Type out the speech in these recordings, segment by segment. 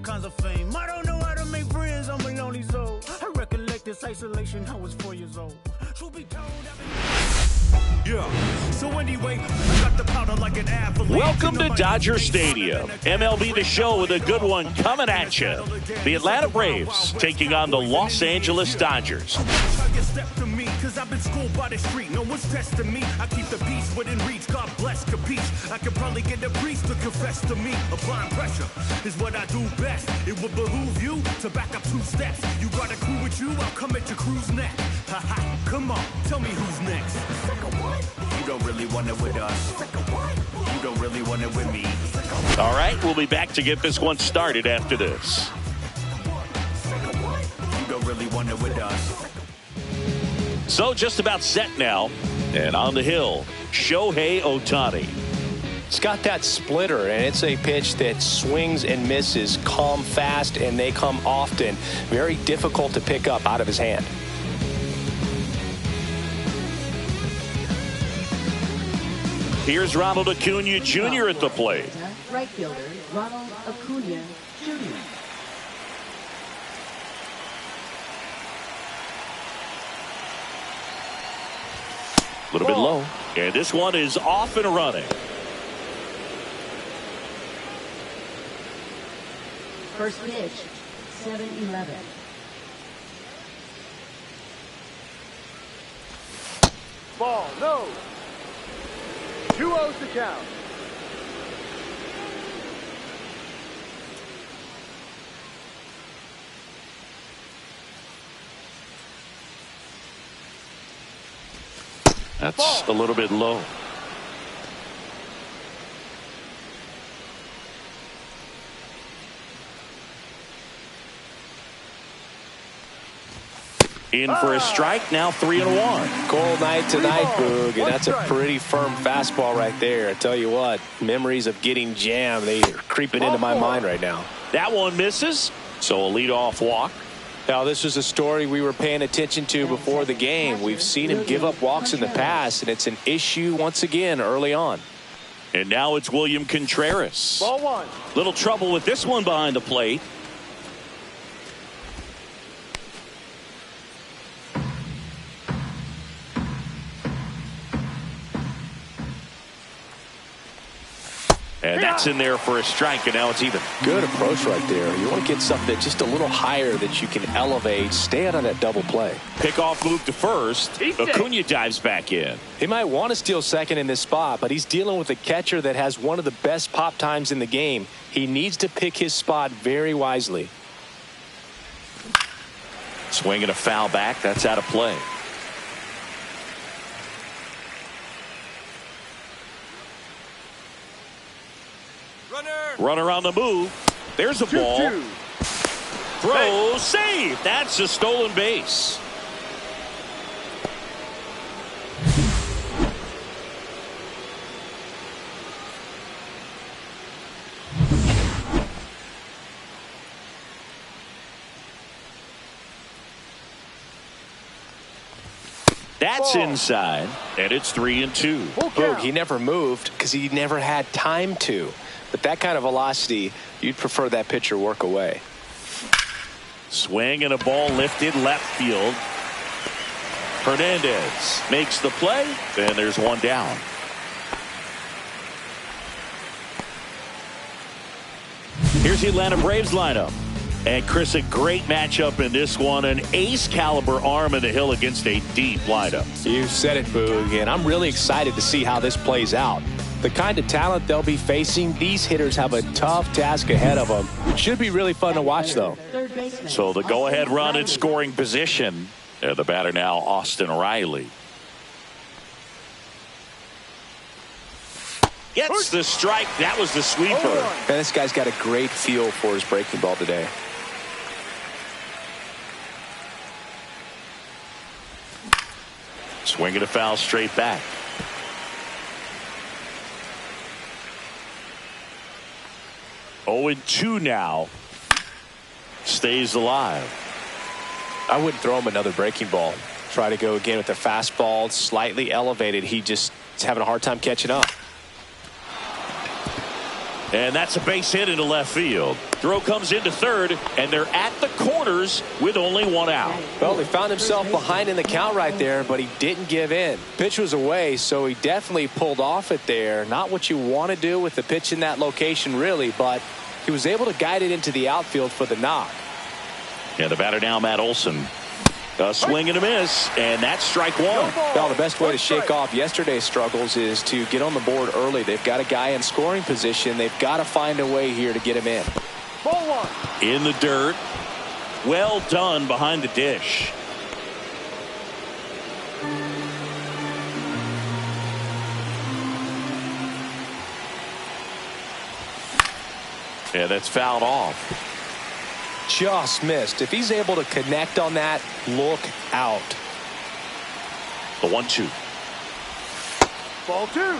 kinds of fame. I don't know how to make friends, I'm a lonely soul. I recollect this isolation, I was 4 years old. Truth be told, yeah. So anyway, I got the powder like an athlete. Welcome to Dodger Stadium. MLB The Show with a good one coming at you. The Atlanta Braves taking on the Los Angeles Dodgers. Step to me, cause I've been schooled by the street. No one's testing me. I keep the beast within reach. God bless, capiche. I could probably get the priest to confess to me. Applying pressure is what I do best. It would behoove you to back up 2 steps. You got a crew with you, I'll come at your crew's neck. Haha, come on, tell me who's next. You don't really want it with us. You don't really want it with me. All right, we'll be back to get this one started after this. You don't really want it with us. So just about set now, and on the hill, Shohei Ohtani. It's got that splitter, and it's a pitch that swings and misses, come fast, and they come often. Very difficult to pick up out of his hand. Here's Ronald Acuna Jr. at the plate. Right fielder Ronald Acuna Jr. A little bit low. And this one is off and running. First pitch, 7-11. Ball, no. 2-0 to count. That's a little bit low. In for a strike, now 3-1. Cold night tonight, Boog, and that's a pretty firm fastball right there. I tell you what, memories of getting jammed, they are creeping into my mind right now. That one misses, so a leadoff walk. Now, this is a story we were paying attention to before the game. We've seen him give up walks in the past, and it's an issue once again early on. And now it's William Contreras. Ball 1. Little trouble with this one behind the plate. And that's in there for a strike, and now it's even. Good approach right there. You want to get something just a little higher that you can elevate. Stay out of that double play. Pickoff move to first. Acuna dives back in. He might want to steal second in this spot, but he's dealing with a catcher that has one of the best pop times in the game. He needs to pick his spot very wisely. Swinging a foul back. That's out of play. Runner on the move. There's a ball. Throw, save. That's a stolen base. That's inside, and it's 3-2. Boog, he never moved because he never had time to. But that kind of velocity, you'd prefer that pitcher work away. Swing and a ball lifted left field. Hernandez makes the play, and there's one down. Here's the Atlanta Braves lineup. And Chris, a great matchup in this one. An ace caliber arm in the hill against a deep lineup. You said it, Boog, and I'm really excited to see how this plays out. The kind of talent they'll be facing, these hitters have a tough task ahead of them. Should be really fun to watch, though. So the go-ahead run in scoring position. The batter now, Austin Riley. Gets the strike. That was the sweeper. Man, this guy's got a great feel for his breaking ball today. Swinging a foul straight back. Oh, 0-2 now. Stays alive. I wouldn't throw him another breaking ball. Try to go again with the fastball, slightly elevated. He just is having a hard time catching up. And that's a base hit into left field. Throw comes into third, and they're at the corners with only one out. Well, he found himself behind in the count right there, but he didn't give in. Pitch was away, so he definitely pulled off it there. Not what you want to do with the pitch in that location, really, but he was able to guide it into the outfield for the knock. And the batter now, Matt Olson. A swing and a miss, and that's strike one. Well, the best way to shake off yesterday's struggles is to get on the board early. They've got a guy in scoring position. They've got to find a way here to get him in. Ball one. In the dirt. Well done behind the dish. Yeah, that's fouled off. Just missed. If he's able to connect on that, look out. The 1-2. Ball two.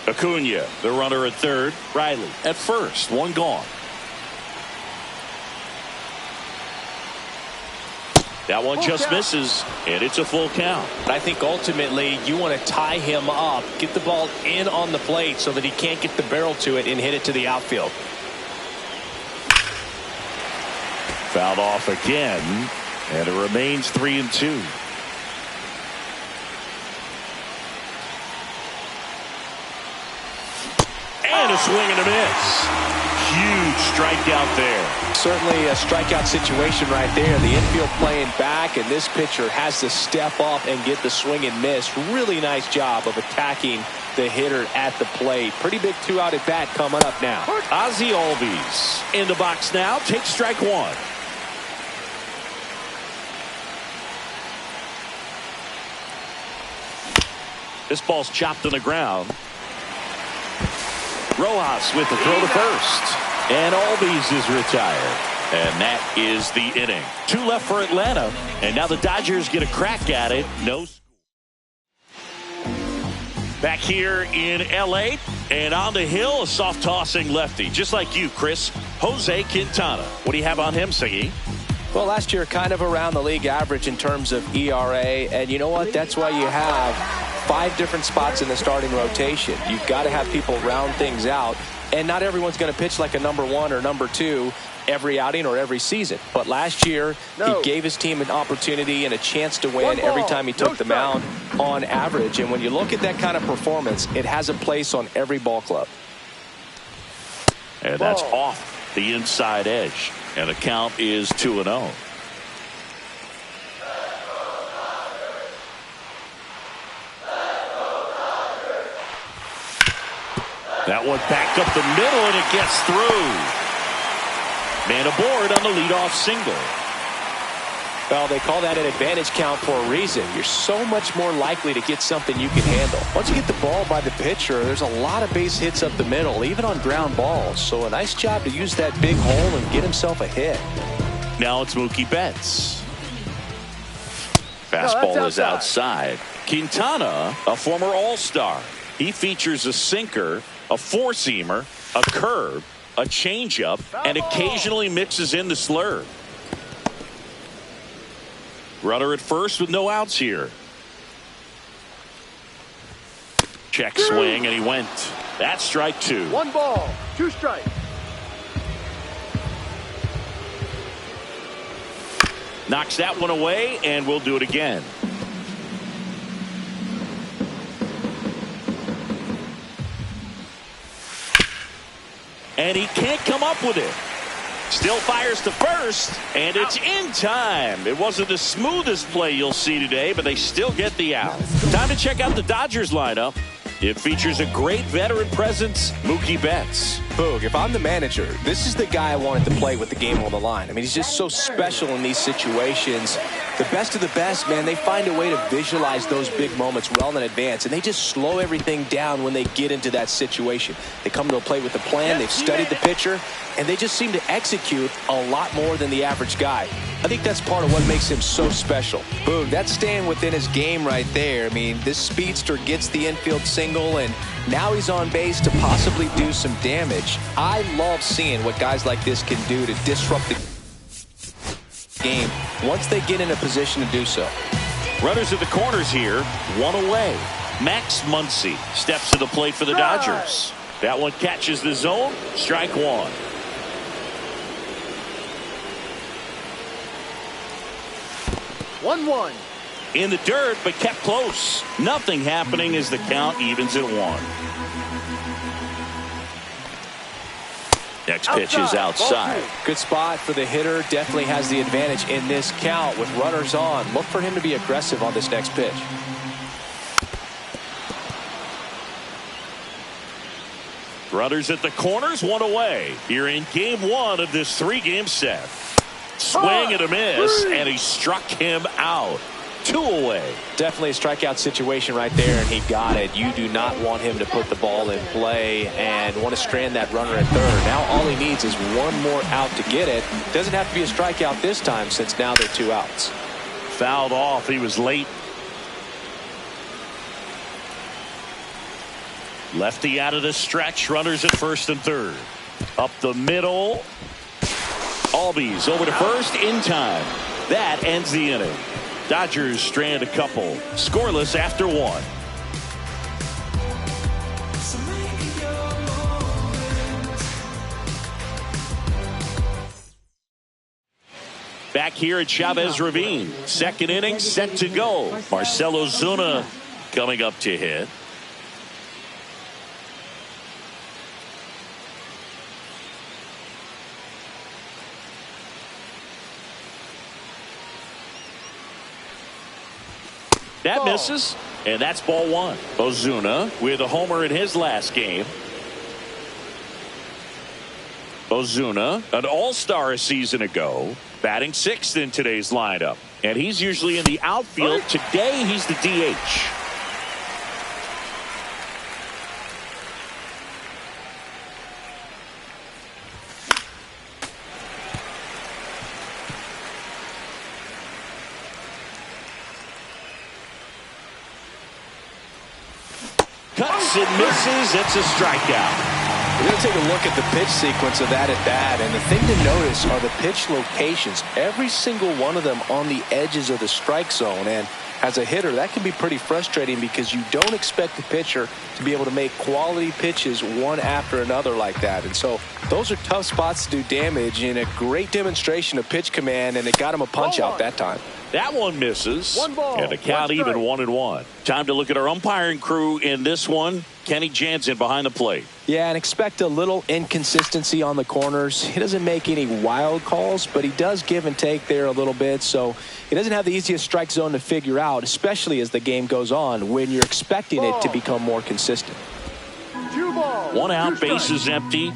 Acuna, the runner at third. Riley at first. One gone. That one just misses, and it's a full count. I think ultimately you want to tie him up, get the ball in on the plate so that he can't get the barrel to it and hit it to the outfield. Fouled off again, and it remains 3-2. And a swing and a miss. Huge strikeout there. Certainly a strikeout situation right there. The infield playing back, and this pitcher has to step up and get the swing and miss. Really nice job of attacking the hitter at the plate. Pretty big two-out at bat coming up now. Ozzie Albies in the box now. Takes strike one. This ball's chopped on the ground. Rojas with the throw to first. And Albies is retired. And that is the inning. 2 left for Atlanta. And now the Dodgers get a crack at it. No score. Back here in L.A. and on the hill, a soft tossing lefty. Just like you, Chris. Jose Quintana. What do you have on him, Siggy? Well, last year kind of around the league average in terms of ERA. And you know what? That's why you have 5 different spots in the starting rotation. You've got to have people round things out. And not everyone's going to pitch like a number 1 or number 2 every outing or every season. But last year, he gave his team an opportunity and a chance to win every time he took the mound on average. And when you look at that kind of performance, it has a place on every ball club. And that's off the inside edge. And the count is 2-0. That one back up the middle, and it gets through. Man aboard on the leadoff single. Well, they call that an advantage count for a reason. You're so much more likely to get something you can handle. Once you get the ball by the pitcher, there's a lot of base hits up the middle, even on ground balls. So a nice job to use that big hole and get himself a hit. Now it's Mookie Betts. Fastball is outside. Quintana, a former All-Star. He features a sinker, a four-seamer, a curve, a changeup, and occasionally mixes in the slurve. Runner at first with no outs here. Check swing, and he went. That's strike 2. 1 ball, 2 strikes. Knocks that one away, and we'll do it again. And he can't come up with it. Still fires to first, and it's in time. It wasn't the smoothest play you'll see today, but they still get the out. Time to check out the Dodgers lineup. It features a great veteran presence, Mookie Betts. Boog, if I'm the manager, this is the guy I wanted to play with the game on the line. I mean, he's just so special in these situations. The best of the best, man, they find a way to visualize those big moments well in advance, and they just slow everything down when they get into that situation. They come to a play with a plan, they've studied the pitcher, and they just seem to execute a lot more than the average guy. I think that's part of what makes him so special. Boog, that's staying within his game right there. I mean, this speedster gets the infield single, and now he's on base to possibly do some damage. I love seeing what guys like this can do to disrupt the game once they get in a position to do so. Runners at the corners here, one away. Max Muncy steps to the plate for the Dodgers. That one catches the zone. Strike one. One. In the dirt, but kept close. Nothing happening as the count evens at one. Next pitch is outside. Good spot for the hitter. Definitely has the advantage in this count with runners on. Look for him to be aggressive on this next pitch. Runners at the corners, one away. Here in game one of this 3-game set. Swing and a miss, and he struck him out. 2 away. Definitely a strikeout situation right there, and he got it. You do not want him to put the ball in play and want to strand that runner at third. Now all he needs is one more out to get it. Doesn't have to be a strikeout this time since now they're 2 outs. Fouled off. He was late. Lefty out of the stretch. Runners at first and third. Up the middle. Albies over to first in time. That ends the inning. Dodgers strand a couple. Scoreless after 1. Back here at Chavez Ravine. Second inning set to go. Marcell Ozuna coming up to hit. That misses, and that's ball 1. Ozuna with a homer in his last game. Ozuna, an all-star a season ago, batting 6th in today's lineup. And he's usually in the outfield. Today, he's the DH. Cuts and misses. It's a strikeout. We're going to take a look at the pitch sequence of that at bat, and the thing to notice are the pitch locations. Every single one of them on the edges of the strike zone, and as a hitter, that can be pretty frustrating because you don't expect the pitcher to be able to make quality pitches one after another like that. And so those are tough spots to do damage, and a great demonstration of pitch command, and it got him a punch out that time. That one misses. 1 ball, and the count even 1-1. Time to look at our umpiring crew in this one. Kenny Jansen behind the plate. Yeah, and expect a little inconsistency on the corners. He doesn't make any wild calls, but he does give and take there a little bit. So he doesn't have the easiest strike zone to figure out, especially as the game goes on when you're expecting it to become more consistent. 2 balls. 1 out, 2 strikes. bases empty.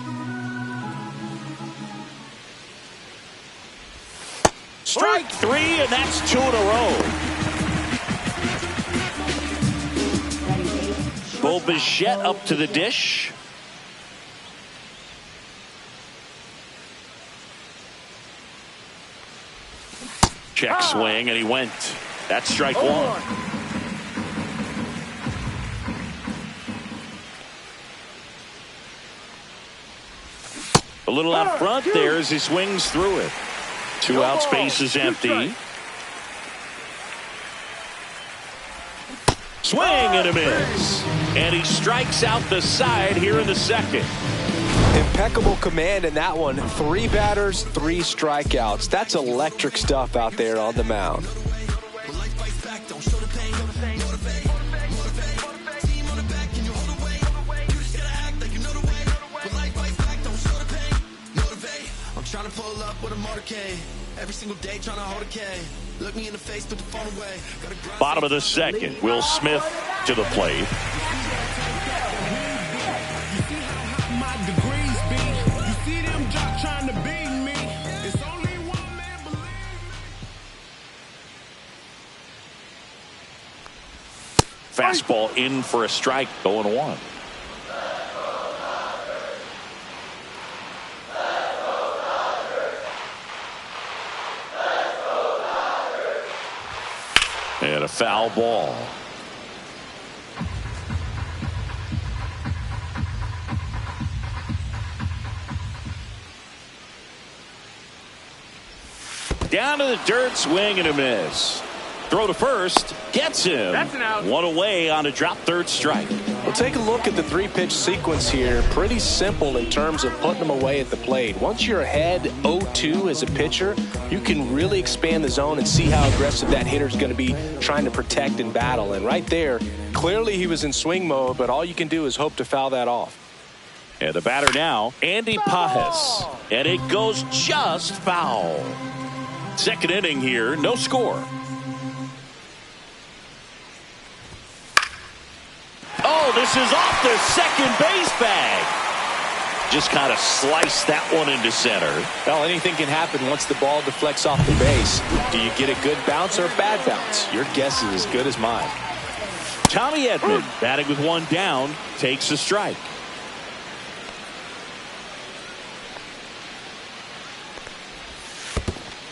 Strike 3, and that's 2 in a row. Bo Bichette up to the dish. Check swing, and he went. That's strike 1. A little out front there as he swings through it. 2 outs, bases empty. Swing and a miss. And he strikes out the side here in the second. Impeccable command in that one. 3 batters, 3 strikeouts. That's electric stuff out there on the mound. Trying to pull up with a motorcade every single day, trying to hold a K. Look me in the face, put the phone away. Bottom of the second. Will Smith to the plate. Fastball in for a strike, 0-1. And a foul ball. Down to the dirt, swing and a miss. Throw to first. Gets him. That's an out. One away on a drop third strike. Well, take a look at the 3-pitch sequence here. Pretty simple in terms of putting them away at the plate. Once you're ahead 0-2 as a pitcher, you can really expand the zone and see how aggressive that hitter's going to be trying to protect and battle. And right there, clearly he was in swing mode, but all you can do is hope to foul that off. And the batter now, Andy Pages. And it goes just foul. Second inning here, no score. Oh, this is off the second base bag. Just kind of sliced that one into center. Well, anything can happen once the ball deflects off the base. Do you get a good bounce or a bad bounce? Your guess is as good as mine. Tommy Edman, batting with one down, takes a strike.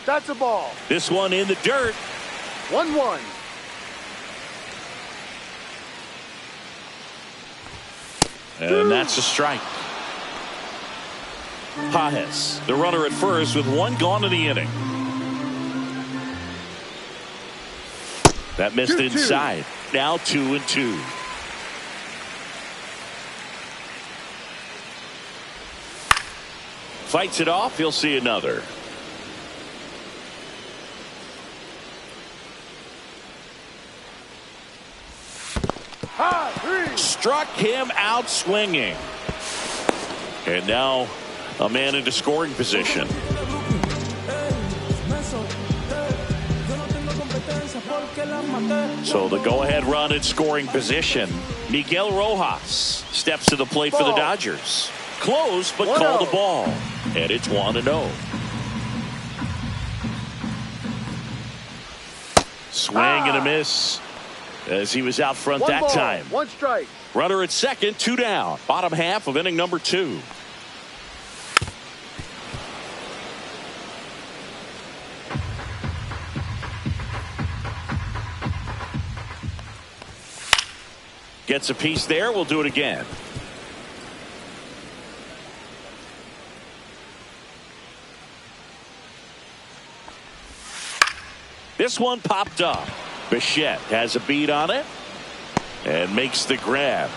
That's a ball. This one in the dirt. 1-1. And that's a strike. Pages, the runner at first with one gone in the inning. That missed 2-2. inside. Now 2-2. Fights it off. He'll see another. Struck him out swinging. And now a man into scoring position. So the go-ahead run in scoring position. Miguel Rojas steps to the plate for the Dodgers. Close, but called the ball. And it's 1-0. Swing and a miss as he was out front that time. 1 strike. Runner at second, 2 down. Bottom half of inning number 2. Gets a piece there. We'll do it again. This one popped up. Bichette has a beat on it and makes the grab.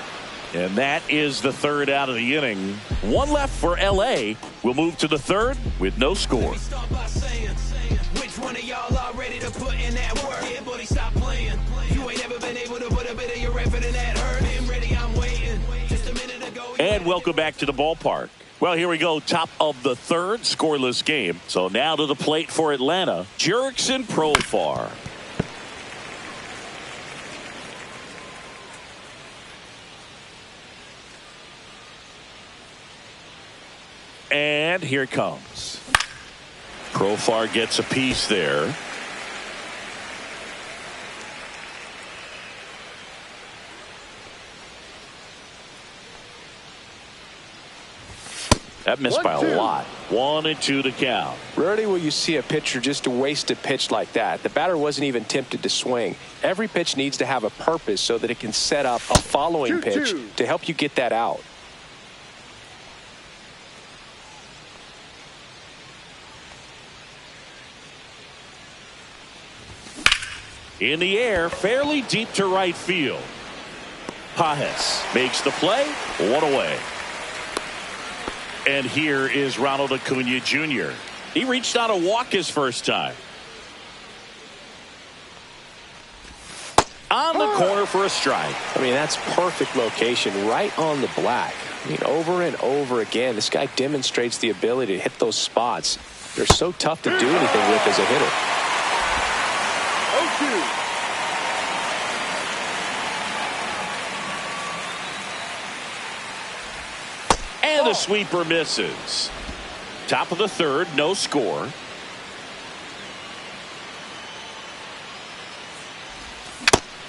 And that is the third out of the inning. One left for LA. We'll move to the third with no score. Which one of y'all are ready to put in that work? Yeah, buddy, stop playing. You ain't ever been able to put a bit of your effort in that hurt. I'm ready, I'm waiting. Just a minute ago. And welcome back to the ballpark. Well, here we go. Top of the third, scoreless game. So now to the plate for Atlanta, Jurickson Profar. And here it comes. Profar gets a piece there. That missed by a lot. 1-2 to count. Rarely will you see a pitcher just waste a pitch like that. The batter wasn't even tempted to swing. Every pitch needs to have a purpose so that it can set up a following pitch to help you get that out. In the air, fairly deep to right field. Pages makes the play. One away. And here is Ronald Acuna Jr. He reached on a walk his first time. On the corner for a strike. I mean, that's perfect location, right on the black. I mean, over and over again, this guy demonstrates the ability to hit those spots. They're so tough to do anything with as a hitter. 0-2. And the sweeper misses. Top of the third, no score.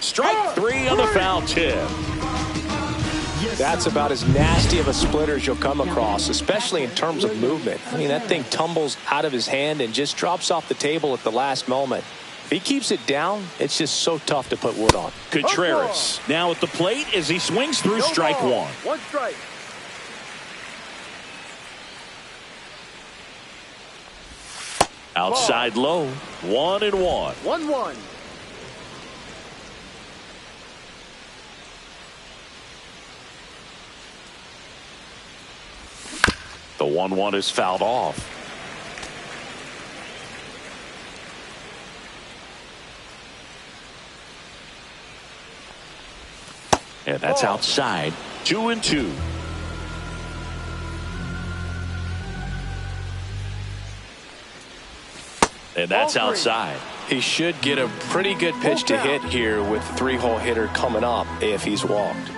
Strike 3 on the foul tip. That's about as nasty of a splitter as you'll come across, especially in terms of movement. I mean, that thing tumbles out of his hand and just drops off the table at the last moment. If he keeps it down, it's just so tough to put wood on. Contreras now at the plate as he swings through strike 1. 1 strike. Outside low, 1-1. 1-1. The 1-1 is fouled off. And that's outside. 2-2. And that's outside. He should get a pretty good pitch to hit here with the 3-hole hitter coming up if he's walked.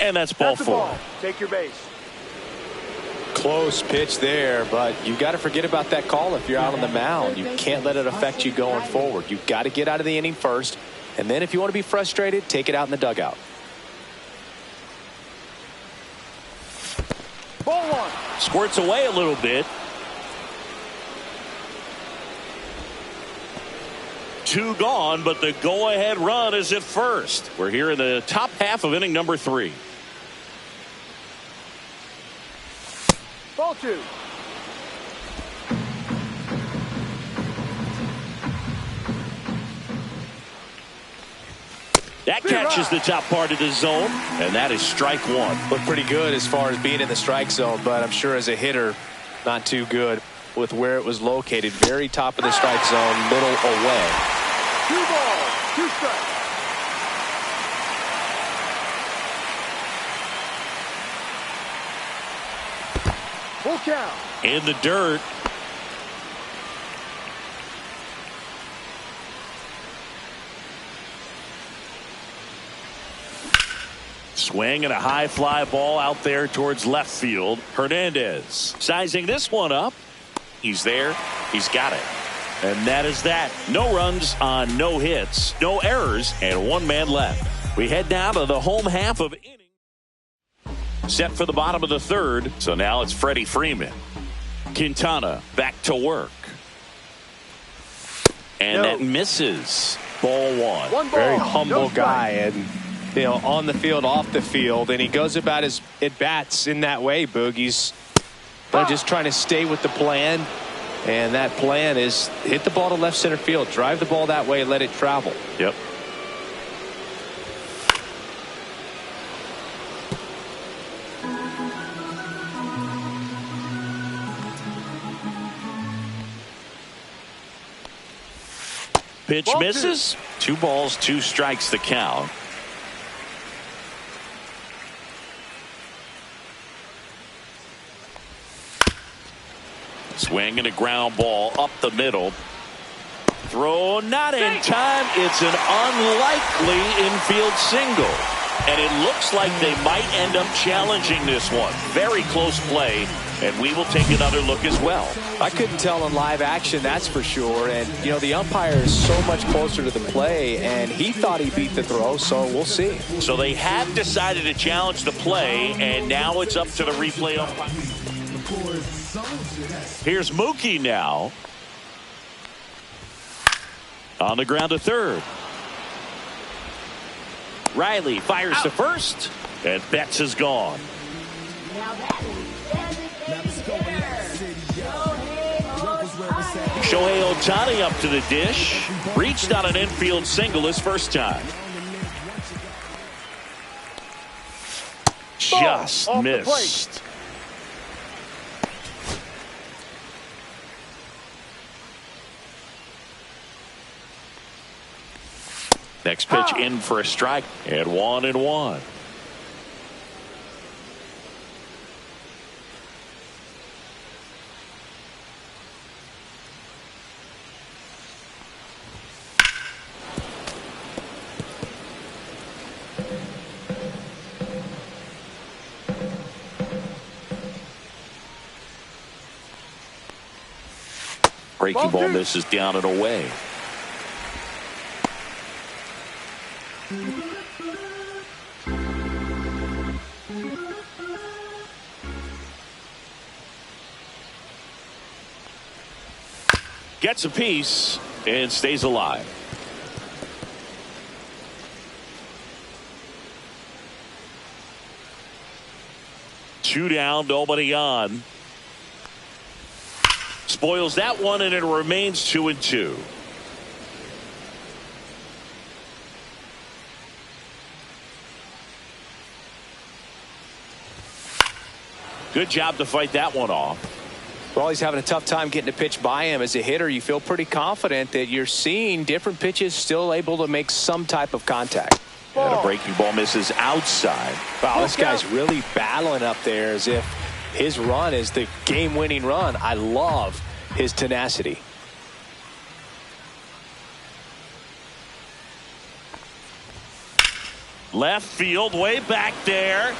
And that's ball four. Take your base. Close pitch there, but you got to forget about that call if you're out on the mound. You can't let it affect you going forward. You've got to get out of the inning first, and then if you want to be frustrated, take it out in the dugout. Ball one. Squirts away a little bit. 2 gone, but the go-ahead run is at first. We're here in the top half of inning number 3. Ball 2. That catches the top part of the zone, and that is strike 1. Looked pretty good as far as being in the strike zone, but I'm sure as a hitter, not too good with where it was located. Very top of the strike zone, middle away. 2 balls, 2 strikes. Full count. In the dirt. Swing and a high fly ball out there towards left field. Hernandez sizing this one up. He's there. He's got it. And that is that. No runs on no hits, no errors, and 1 man left. We head down to the home half of inning. Set for the bottom of the 3rd. So now it's Freddie Freeman. Quintana back to work. And that misses. Ball 1. One ball, Very humble no guy, and you know, on the field, off the field, and he goes about his at-bats in that way, Boog. He's just trying to stay with the plan, and that plan is hit the ball to left center field, drive the ball that way, let it travel. Yep. Pitch Ball misses. 2 balls, 2 strikes the count. Swing and a ground ball up the middle. Throw not in time. It's an unlikely infield single. And it looks like they might end up challenging this one. Very close play. And we will take another look as well. I couldn't tell in live action, that's for sure. And, you know, the umpire is so much closer to the play, and he thought he beat the throw, so we'll see. So they have decided to challenge the play, and now it's up to the replay umpire. Here's Mookie now. On the ground to 3rd. Riley fires to first, and Betts is gone. Shohei Ohtani up to the dish. Reached on an infield single his first time. Just missed. Next pitch in for a strike, and 1-1. Breaking ball misses down and away. Gets a piece and stays alive. Two down, nobody on. Spoils that one, and it remains 2-2. Good job to fight that one off. Well, he's having a tough time getting a pitch by him. As a hitter, you feel pretty confident that you're seeing different pitches still able to make some type of contact. And a breaking ball misses outside. Wow, this guy's really battling up there as if his run is the game-winning run. I love his tenacity. Left field, way back there.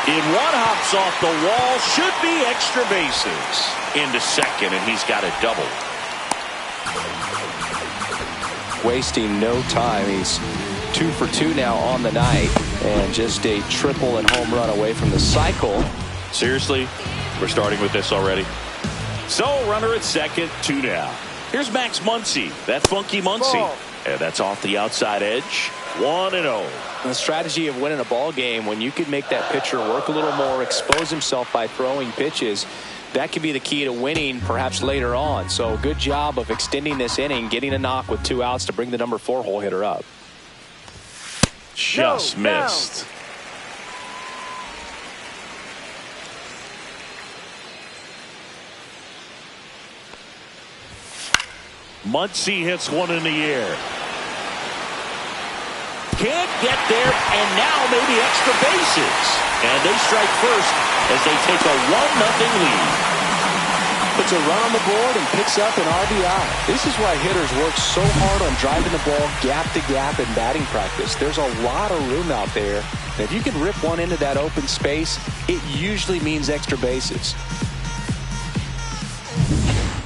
In one, hops off the wall, should be extra bases. Into second, and he's got a double. Wasting no time. He's 2 for 2 now on the night, and just a triple and home run away from the cycle. Seriously, we're starting with this already. So, runner at second, 2 down. Here's Max Muncy, that funky Muncy. And that's off the outside edge. 1-0. The strategy of winning a ball game, when you can make that pitcher work a little more, expose himself by throwing pitches, that can be the key to winning perhaps later on. So good job of extending this inning, getting a knock with 2 outs to bring the number 4 hole hitter up. Just missed. Muncy hits one in the air. Can't get there, and now maybe extra bases. And they strike first as they take a 1-0 lead. Puts a run on the board and picks up an RBI. This is why hitters work so hard on driving the ball gap to gap in batting practice. There's a lot of room out there. And if you can rip one into that open space, it usually means extra bases.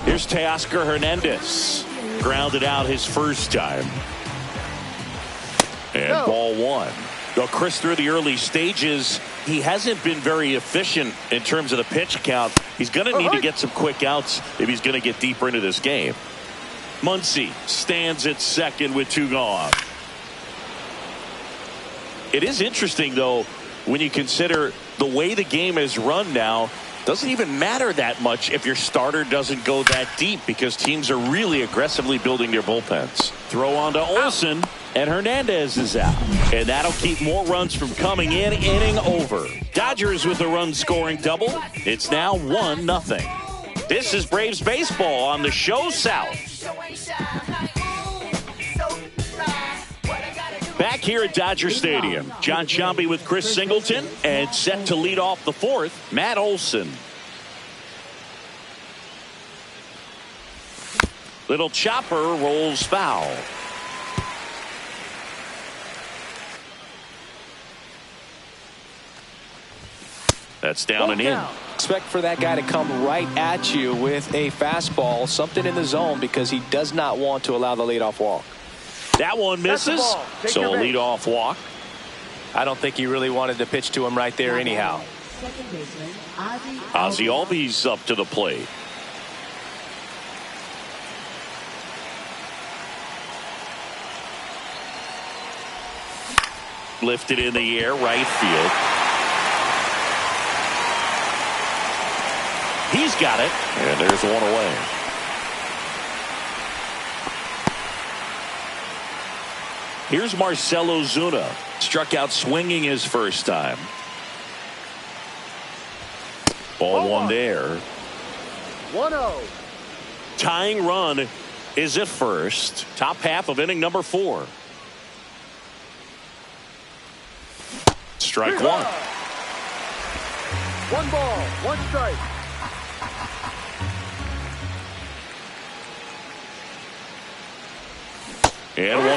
Here's Teoscar Hernandez. Grounded out his first time. And ball 1. Well, Chris, through the early stages, he hasn't been very efficient in terms of the pitch count. He's going to need to get some quick outs if he's going to get deeper into this game. Muncy stands at second with 2 gone. It is interesting, though, when you consider the way the game is run now. Doesn't even matter that much if your starter doesn't go that deep, because teams are really aggressively building their bullpens. Throw on to Olsen, and Hernandez is out. And that'll keep more runs from coming in. Inning over. Dodgers with a run-scoring double. It's now 1-0. This is Braves baseball on the show South. Back here at Dodger Stadium, John Sciambi with Chris Singleton, and set to lead off the 4th, Matt Olson. Little chopper rolls foul. That's down and in. Expect for that guy to come right at you with a fastball, something in the zone, because he does not want to allow the leadoff walk. That one misses, so a leadoff walk. I don't think he really wanted to pitch to him right there anyhow. Second baseman, Ozzie Albies up to the plate. Lifted in the air, right field. He's got it, and there's one away. Here's Marcell Ozuna. Struck out swinging his first time. Ball 1 there. 1-0. Tying run is at first. Top half of inning number 4. Strike 1. 1 ball, 1 strike. And 1-2.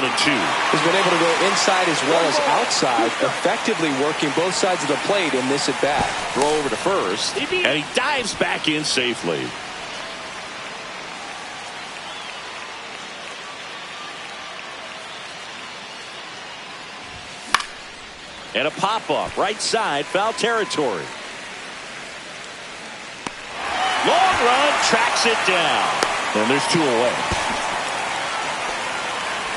He's been able to go inside as well as outside, effectively working both sides of the plate in this at-bat. Throw over to first, and he dives back in safely. And a pop-up, right side, foul territory. Long run, tracks it down. And there's 2 away.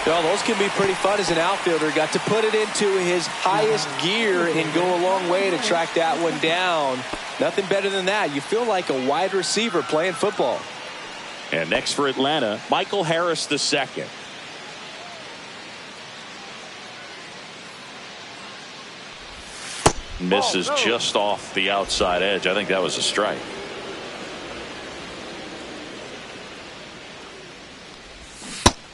Well, those can be pretty fun as an outfielder. Got to put it into his highest gear and go a long way to track that one down. Nothing better than that. You feel like a wide receiver playing football. And next for Atlanta, Michael Harris II. Misses no. just off the outside edge. I think that was a strike.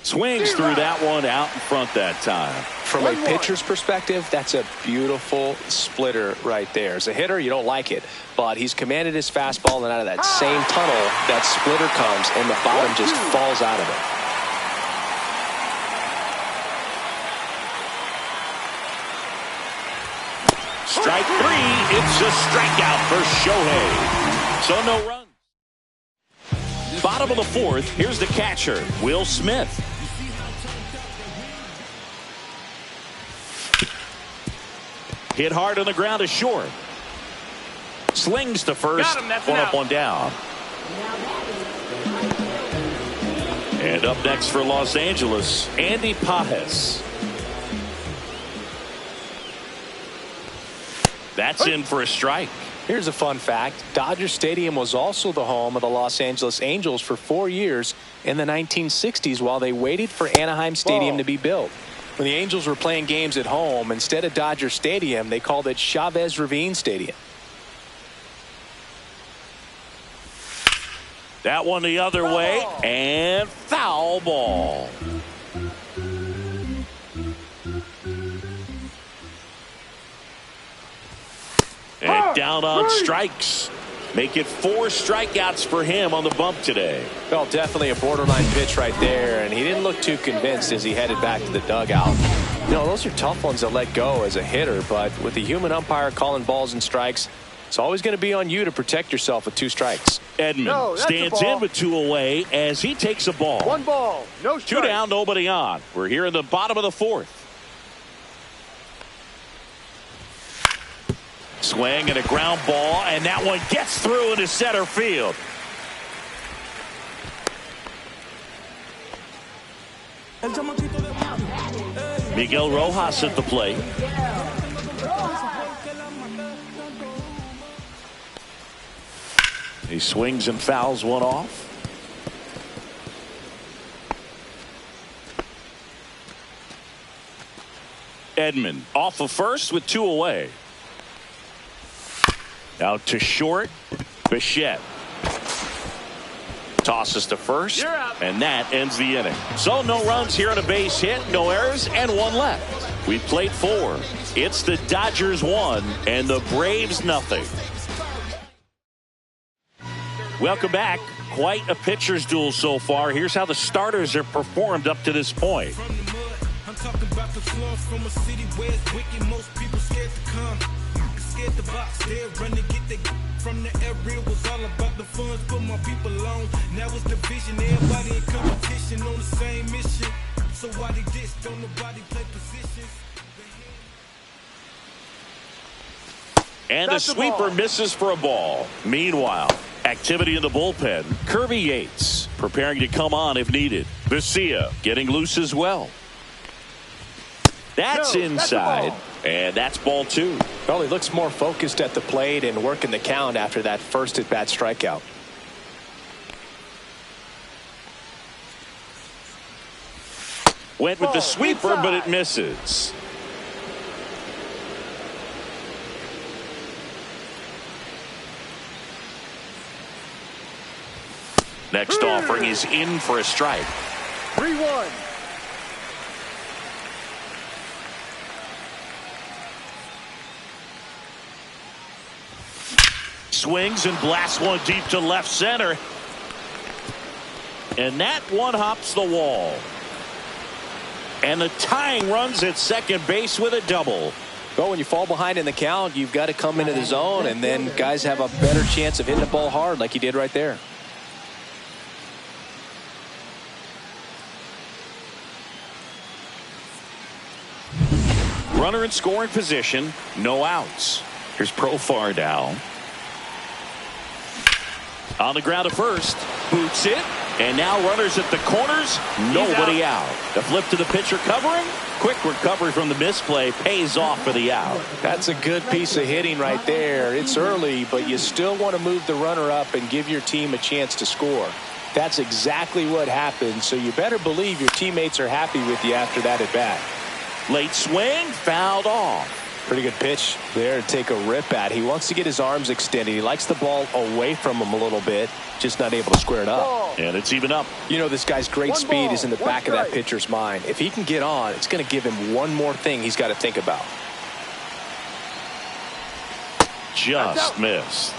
Swings through that one out in front that time. From a pitcher's perspective, that's a beautiful splitter right there. As a hitter, you don't like it, but he's commanded his fastball, and out of that same tunnel, that splitter comes, and the bottom just falls out of it. Strike three. It's a strikeout for Shohei. So no runs. Bottom of the fourth. Here's the catcher, Will Smith. Hit hard on the ground to short. Slings to first. One up, one down. And up next for Los Angeles, Andy Pages. That's in for a strike. Here's a fun fact. Dodger Stadium was also the home of the Los Angeles Angels for 4 years in the 1960s while they waited for Anaheim Stadium to be built. When the Angels were playing games at home, instead of Dodger Stadium, they called it Chavez Ravine Stadium. That one the other way, and foul ball. And down on strikes. Make it 4 strikeouts for him on the bump today. Well, definitely a borderline pitch right there, and he didn't look too convinced as he headed back to the dugout. You know, those are tough ones to let go as a hitter, but with the human umpire calling balls and strikes, it's always going to be on you to protect yourself with 2 strikes. Edman stands in with 2 away as he takes a ball. 1 ball, no strike. 2 down, nobody on. We're here in the bottom of the fourth. Swing and a ground ball, and that one gets through into center field. Miguel Rojas at the plate. He swings and fouls one off. Edman off of first with 2 away. Out to short. Bichette tosses to first, and that ends the inning. So no runs here on a base hit, no errors, and 1 left. We've played 4. It's the Dodgers 1 and the Braves nothing. Welcome back. Quite a pitcher's duel so far. Here's how the starters have performed up to this point. I'm talking about the slums from a city where it's wicked. Most people scared to come. Scared the box, they're running, get the from the area. Was all about the funds, put my people on. Now it's division, everybody in competition on the same mission. So why they diss, don't nobody play positions. And the sweeper misses for a ball. Meanwhile, activity in the bullpen. Kirby Yates preparing to come on if needed. Vesia getting loose as well. That's inside, and that's ball 2. Well, he looks more focused at the plate and working the count after that first at-bat strikeout. Went with the sweeper, but it misses. Next offering is in for a strike. 3-1. Swings and blasts one deep to left center. And that one hops the wall. And the tying runs at second base with a double. Well, when you fall behind in the count, you've got to come into the zone, and then guys have a better chance of hitting the ball hard like you did right there. Runner in scoring position, no outs. Here's Profar now. On the ground to first, boots it, and now runners at the corners, nobody out. The flip to the pitcher covering, quick recovery from the misplay, pays off for the out. That's a good piece of hitting right there. It's early, but you still want to move the runner up and give your team a chance to score. That's exactly what happened, so you better believe your teammates are happy with you after that at bat. Late swing, fouled off. Pretty good pitch there to take a rip at. He wants to get his arms extended. He likes the ball away from him a little bit, just not able to square it up. And it's even up. You know, this guy's great speed is in the back of that pitcher's mind. If he can get on, it's going to give him one more thing he's got to think about. Just missed.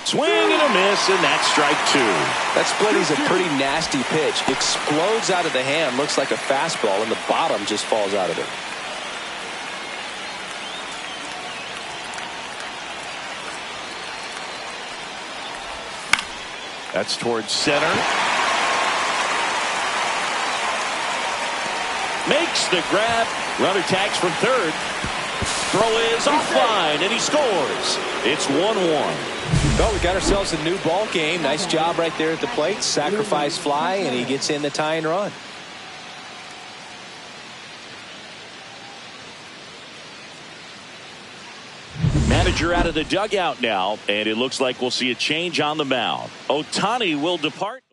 Swing and a miss, and that's strike 2. That split is a pretty nasty pitch. Explodes out of the hand, looks like a fastball, and the bottom just falls out of it. That's towards center. Makes the grab. Runner tags from third. Throw is offline, and he scores. It's 1-1. Well, we got ourselves a new ball game. Nice job right there at the plate. Sacrifice fly, and he gets in the tying run. Manager out of the dugout now, and it looks like we'll see a change on the mound. Ohtani will depart.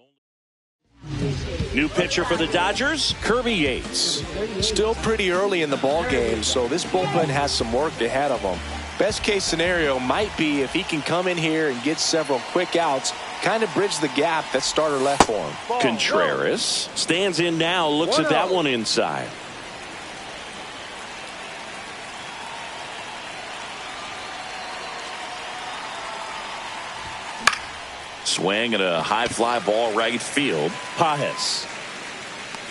New pitcher for the Dodgers, Kirby Yates. Still pretty early in the ball game, so this bullpen has some work ahead of them. Best case scenario might be if he can come in here and get several quick outs, kind of bridge the gap that starter left for him. Contreras stands in now, looks at that one inside. Swing and a high fly ball right field. Pages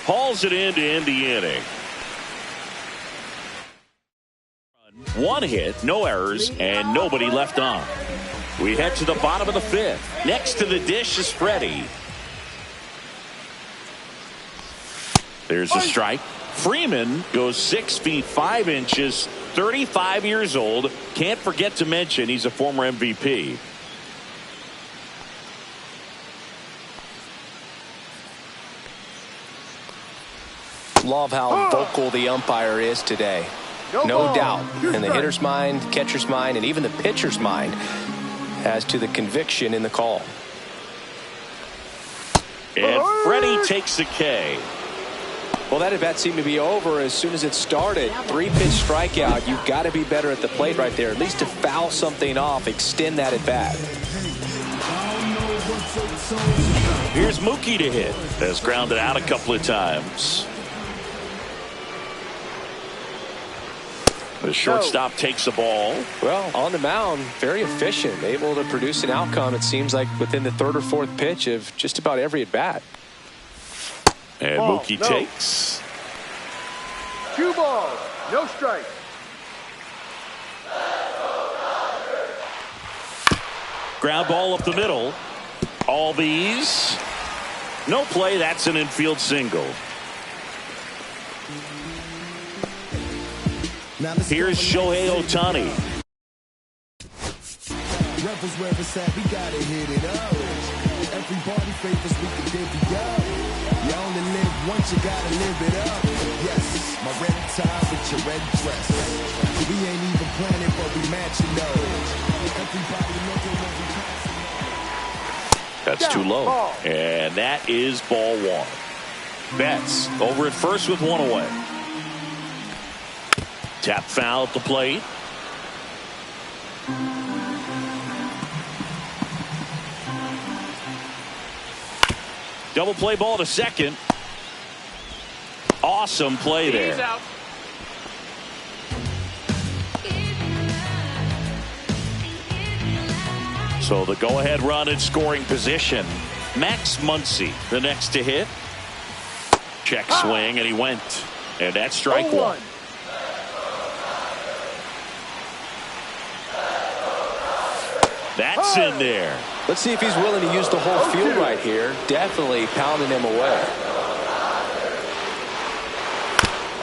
hauls it in to end the inning. One hit, no errors, and nobody left on. We head to the bottom of the 5th. Next to the dish is Freddie. There's a strike. Freeman goes 6 feet 5 inches, 35 years old. Can't forget to mention he's a former MVP. Love how vocal the umpire is today. No doubt in the hitter's mind, catcher's mind, and even the pitcher's mind as to the conviction in the call. And Freddie takes the K. Well, that at bat seemed to be over as soon as it started. 3-pitch strikeout. You've got to be better at the plate right there, at least to foul something off, extend that at bat. Here's Mookie to hit. Has grounded out a couple of times. The shortstop takes the ball. Well, on the mound, very efficient, able to produce an outcome, it seems like, within the 3rd or 4th pitch of just about every at-bat. And Mookie takes. 2 balls, no strike. Ground ball up the middle. Albies. No play, that's an infield single. Here's Shohei Ohtani. Rebels where it's at, we gotta hit it up. Everybody favors, we can divvy up. You only live once, you gotta live it up. Yes, my red tie with your red dress. We ain't even planning, but we matching those. Everybody looking when we passing. That's too low. And that is ball 1. Betts over at first with 1 away. Tap foul at the plate. Double play ball to second. Awesome play there. Out. So the go-ahead run in scoring position. Max Muncy, the next to hit. Check swing, and he went. And that's strike 1. That's in there. Let's see if he's willing to use the whole field right here. Definitely pounding him away.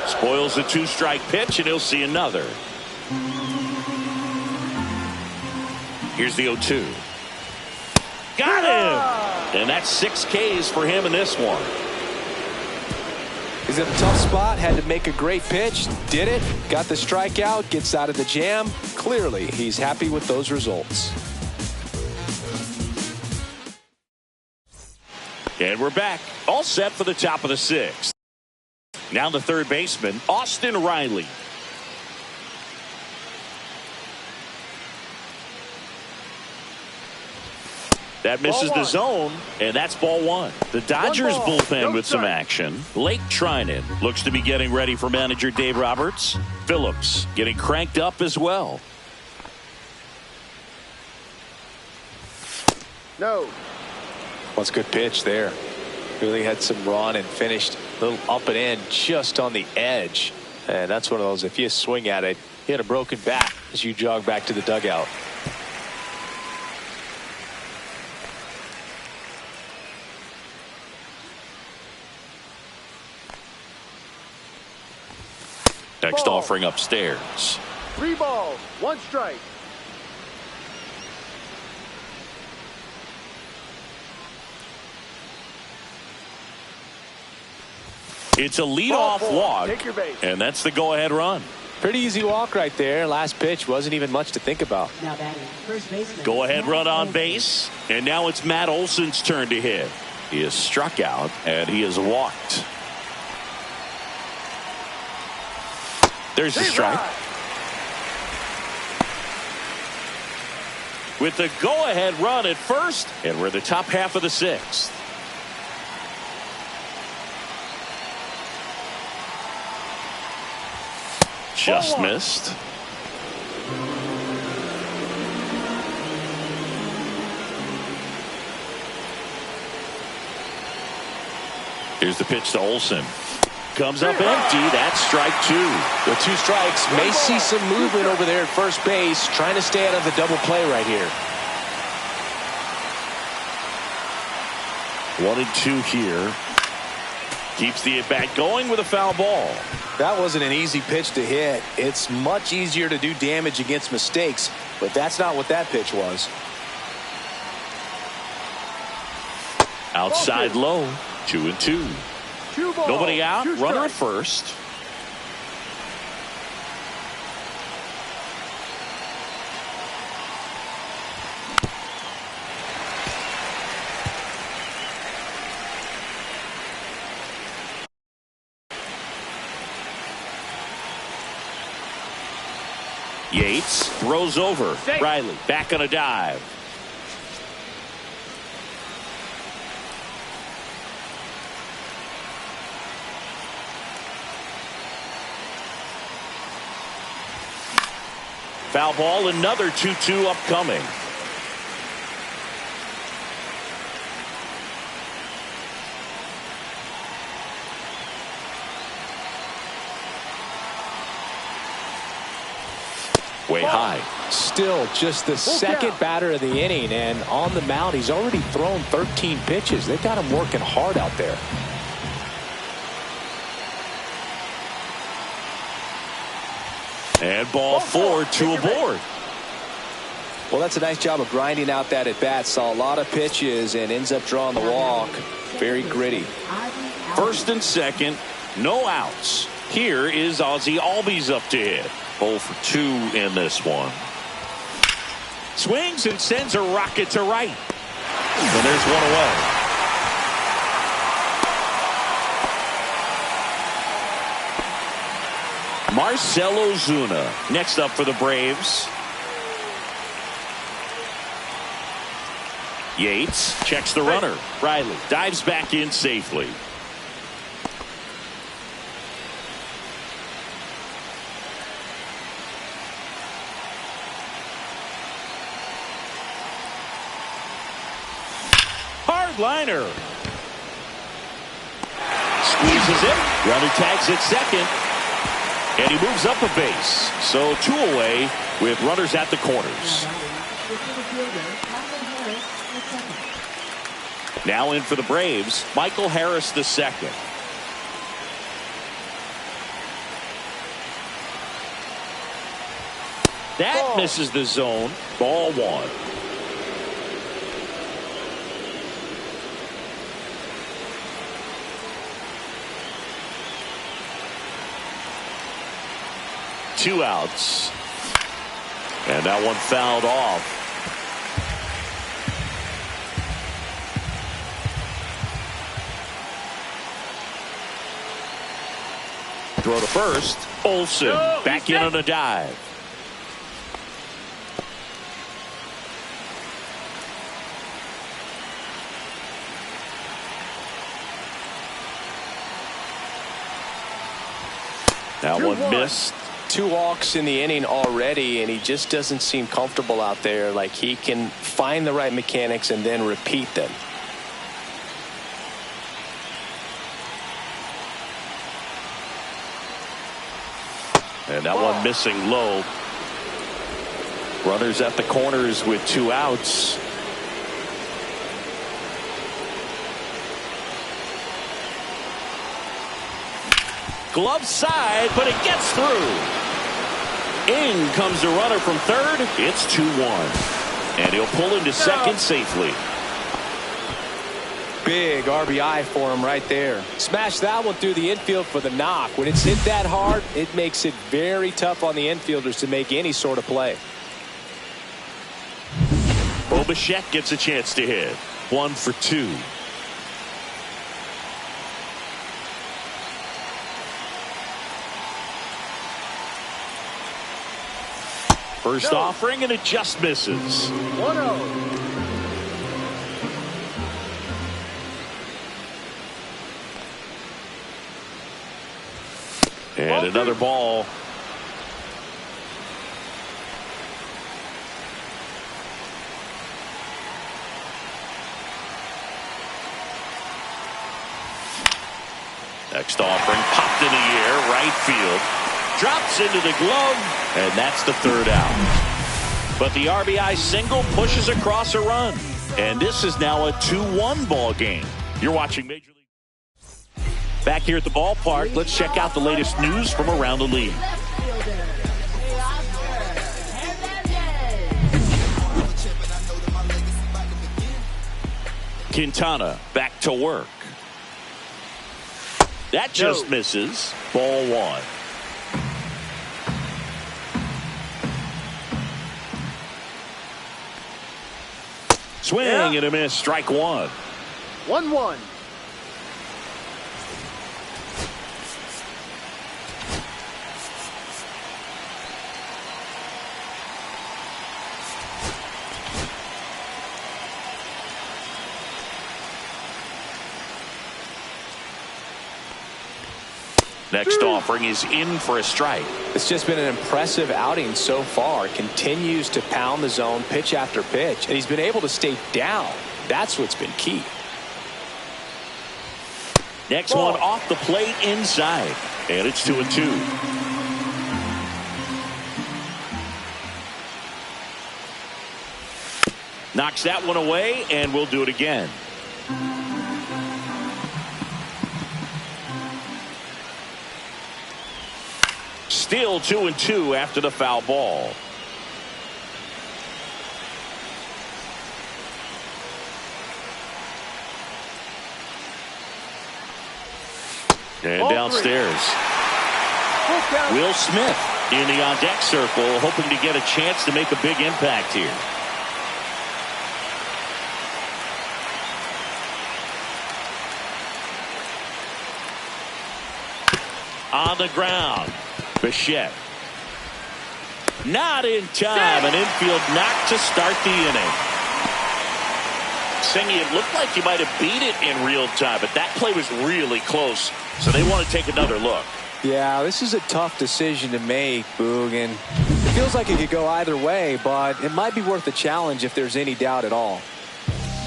Spoils the 2-strike pitch, and he'll see another. Here's the 0-2. Got him! And that's 6 Ks for him in this one. He's in a tough spot, had to make a great pitch, did it, got the strikeout, gets out of the jam. Clearly, he's happy with those results. And we're back. All set for the top of the sixth. Now the third baseman, Austin Riley. That misses the zone, and that's ball one. The Dodgers bullpen with some action. Blake Trinan looks to be getting ready for manager Dave Roberts. Phillips getting cranked up as well. No. Well, it's a good pitch there. Really had some run and finished a little up and in just on the edge. And that's one of those, if you swing at it, you hit a broken bat as you jog back to the dugout. Next offering upstairs. 3 balls, 1 strike. It's a leadoff walk, Take your base. and that's the go-ahead run. Pretty easy walk right there. Last pitch wasn't even much to think about. Now batting first baseman. Go-ahead run on base, and now it's Matt Olson's turn to hit. He is struck out, and he is walked. There's the strike. With the go-ahead run at first, and we're in the top half of the sixth. Just missed. Here's the pitch to Olson. Comes up empty. That's strike 2. With 2 strikes, may see some movement over there at first base, trying to stay out of the double play right here. 1-2 here. Keeps the at-bat going with a foul ball. That wasn't an easy pitch to hit. It's much easier to do damage against mistakes, but that's not what that pitch was. Outside low. 2-2. 2 balls, Nobody out. 2 Runner at strikes. first. Yates throws over. Riley back on a dive. Foul ball, another 2-2 upcoming. Way high. Still just the second batter of the inning, and on the mound he's already thrown 13 pitches. They've got him working hard out there. And ball 4, 2 aboard. Well, that's a nice job of grinding out that at-bat. Saw a lot of pitches and ends up drawing the walk. Very gritty. First and second, no outs. Here is Ozzie Albies up to hit. 0 for 2 in this one. Swings and sends a rocket to right. And there's one away. Marcell Ozuna next up for the Braves. Yates checks the runner. Riley dives back in safely. Hard liner. Squeezes it. Runner tags at second. And he moves up a base. So 2 away with runners at the corners. Now in for the Braves, Michael Harris II. That misses the zone. Ball 1. Two outs. And that one fouled off. Throw to first. Olsen back in on a dive. That one missed. 2 walks in the inning already, and he just doesn't seem comfortable out there. Like he can find the right mechanics and then repeat them. And that one missing low. Runners at the corners with 2 outs. Glove side, but it gets through. In comes the runner from third. It's 2-1. And he'll pull into second safely. Big RBI for him right there. Smash that one through the infield for the knock. When it's hit that hard, it makes it very tough on the infielders to make any sort of play. Bo Bichette gets a chance to hit. 1 for 2. First offering, and it just misses. 1-0. And another ball. Next offering popped in the air, right field. Drops into the glove, and that's the 3rd out. But the RBI single pushes across a run. And this is now a 2-1 ball game. You're watching Major League. Back here at the ballpark, let's check out the latest news from around the league. Quintana back to work. That just misses. Ball 1. Swing and a miss. Strike 1. 1-1. Next offering is in for a strike. It's just been an impressive outing so far. Continues to pound the zone pitch after pitch, and he's been able to stay down. That's what's been key. Next one off the plate inside, and it's 2-2. Knocks that one away, and we'll do it again. Still 2-2 after the foul ball. And downstairs, Will Smith in the on-deck circle, hoping to get a chance to make a big impact here. On the ground, Bichette. Not in time. An infield knock to start the inning. Singy, it looked like you might have beat it in real time, but that play was really close. So they want to take another look. Yeah, this is a tough decision to make, Boog, and it feels like it could go either way, but it might be worth a challenge if there's any doubt at all.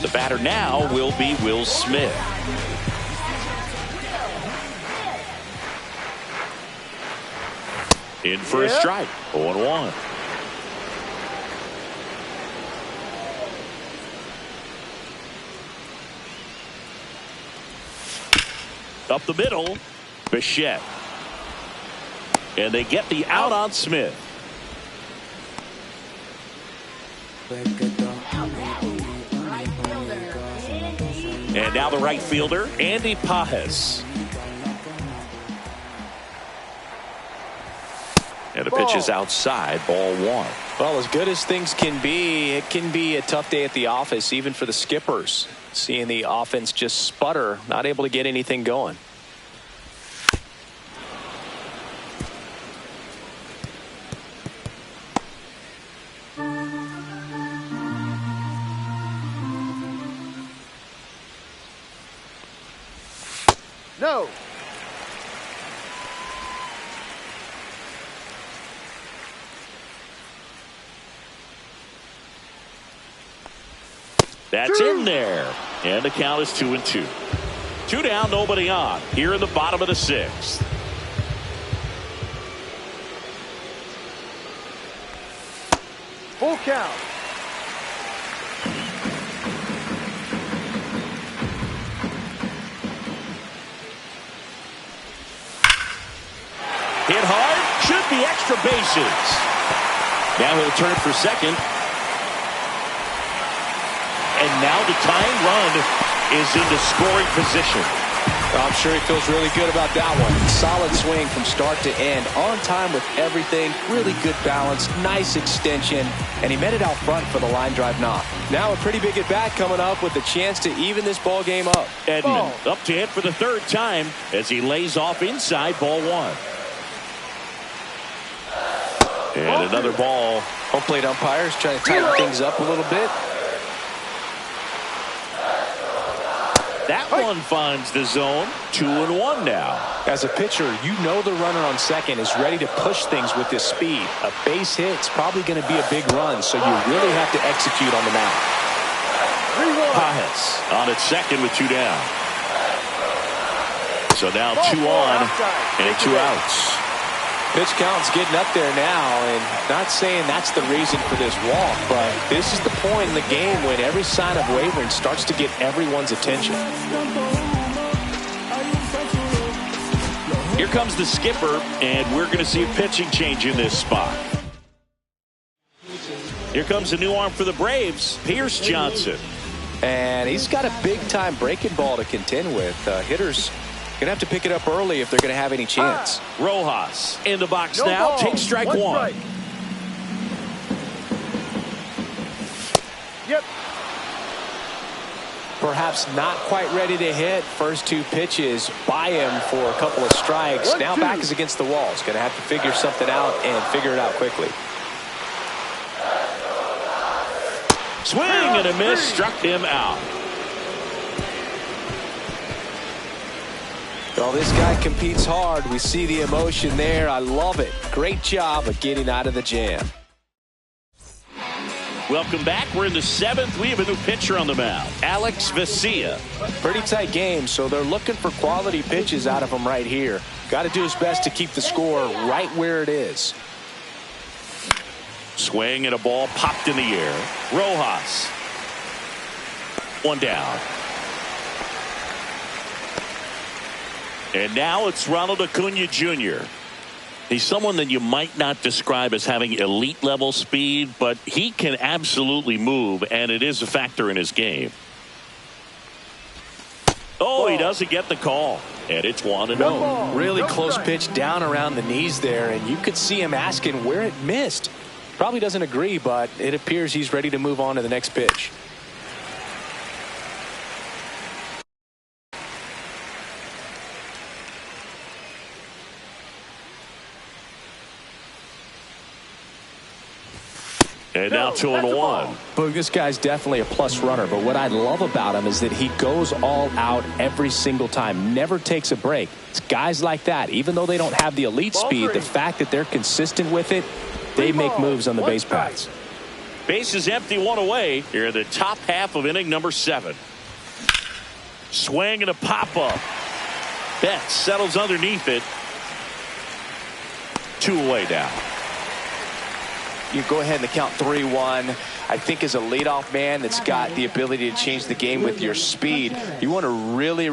The batter now will be Will Smith. In for a strike. 0-1. Up the middle, Bichette. And they get the out on Smith. And now the right fielder, Andy Pages. And the pitch is outside, ball 1. Well, as good as things can be, it can be a tough day at the office, even for the skippers. Seeing the offense just sputter, not able to get anything going. No. That's in there. And the count is 2-2. 2 down, nobody on. Here in the bottom of the 6th. Full count. Hit hard. Should be extra bases. Now he'll turn for second. And now the tying run is into scoring position. I'm sure he feels really good about that one. Solid swing from start to end. On time with everything. Really good balance. Nice extension. And he met it out front for the line drive knock. Now a pretty big at bat coming up with a chance to even this ball game up. Edman up to hit for the 3rd time as he lays off inside ball 1. And another ball. Home plate umpires trying to tighten things up a little bit. That one finds the zone. 2-1 now. As a pitcher, you know the runner on second is ready to push things with this speed. A base hit's probably going to be a big run, so you really have to execute on the mound. Pages on at second with 2 down. So now 2 on and 2 outs. Pitch count's getting up there now, and not saying that's the reason for this walk, but this is the point in the game when every sign of wavering starts to get everyone's attention. Here comes the skipper, and we're going to see a pitching change in this spot. Here comes a new arm for the Braves, Pierce Johnson. And he's got a big-time breaking ball to contend with. Hitters going to have to pick it up early if they're going to have any chance. Rojas in the box now. Takes strike 1. Yep. Perhaps not quite ready to hit. First 2 pitches by him for a couple of strikes. Now back is against the wall. He's going to have to figure something out and figure it out quickly. Swing and a miss. Struck him out. Well, this guy competes hard. We see the emotion there. I love it. Great job of getting out of the jam. Welcome back. We're in the 7th. We have a new pitcher on the mound, Alex Vesia. Pretty tight game, so they're looking for quality pitches out of him right here. Got to do his best to keep the score right where it is. Swing and a ball popped in the air. Rojas. 1 down. And now it's Ronald Acuna Jr. He's someone that you might not describe as having elite level speed, but he can absolutely move, and it is a factor in his game. Oh, he doesn't get the call, and it's 1-0. Really close pitch down around the knees there, and you could see him asking where it missed. Probably doesn't agree, but it appears he's ready to move on to the next pitch. And now 2-1. But this guy's definitely a plus runner, but what I love about him is that he goes all out every single time, never takes a break. It's guys like that, even though they don't have the elite speed, the fact that they're consistent with it, they make moves on the base paths. Base is empty, 1 away. Here in the top half of inning number 7. Swing and a pop-up. Betts settles underneath it. 2 away now. You go ahead and count 3-1. I think as a leadoff man that's got the ability to change the game with your speed, you want to really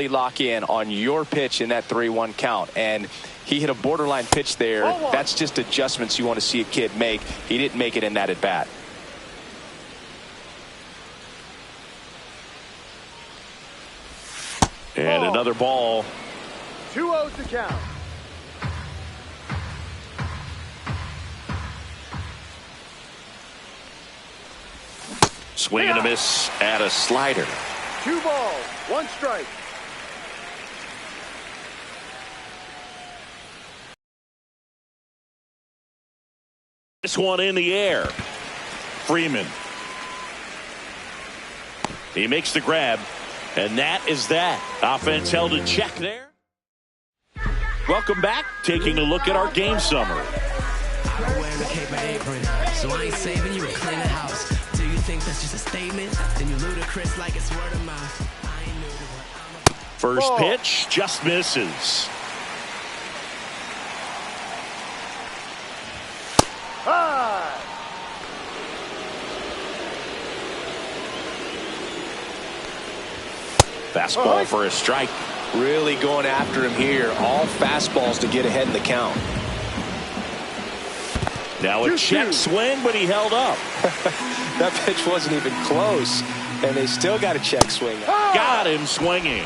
lock in on your pitch in that 3-1 count. And he hit a borderline pitch there. That's just adjustments you want to see a kid make. He didn't make it in that at bat. And another ball. 2-0 to count. Swing and a miss at a slider. 2 balls, 1 strike. This one in the air. Freeman. He makes the grab, And that is that. Offense held in check there. Welcome back. Taking a look at our game summary. I don't wear the cape and apron, so I ain't saving you a clean house. Do you think that's just a statement? Then you ludicrous like it's word of mouth. I ain't new to what I'm First pitch just misses. Fastball for a strike. Really going after him here. All fastballs to get ahead in the count. Now a check swing, but he held up. That pitch wasn't even close, and they still got a check swing. Got him swinging.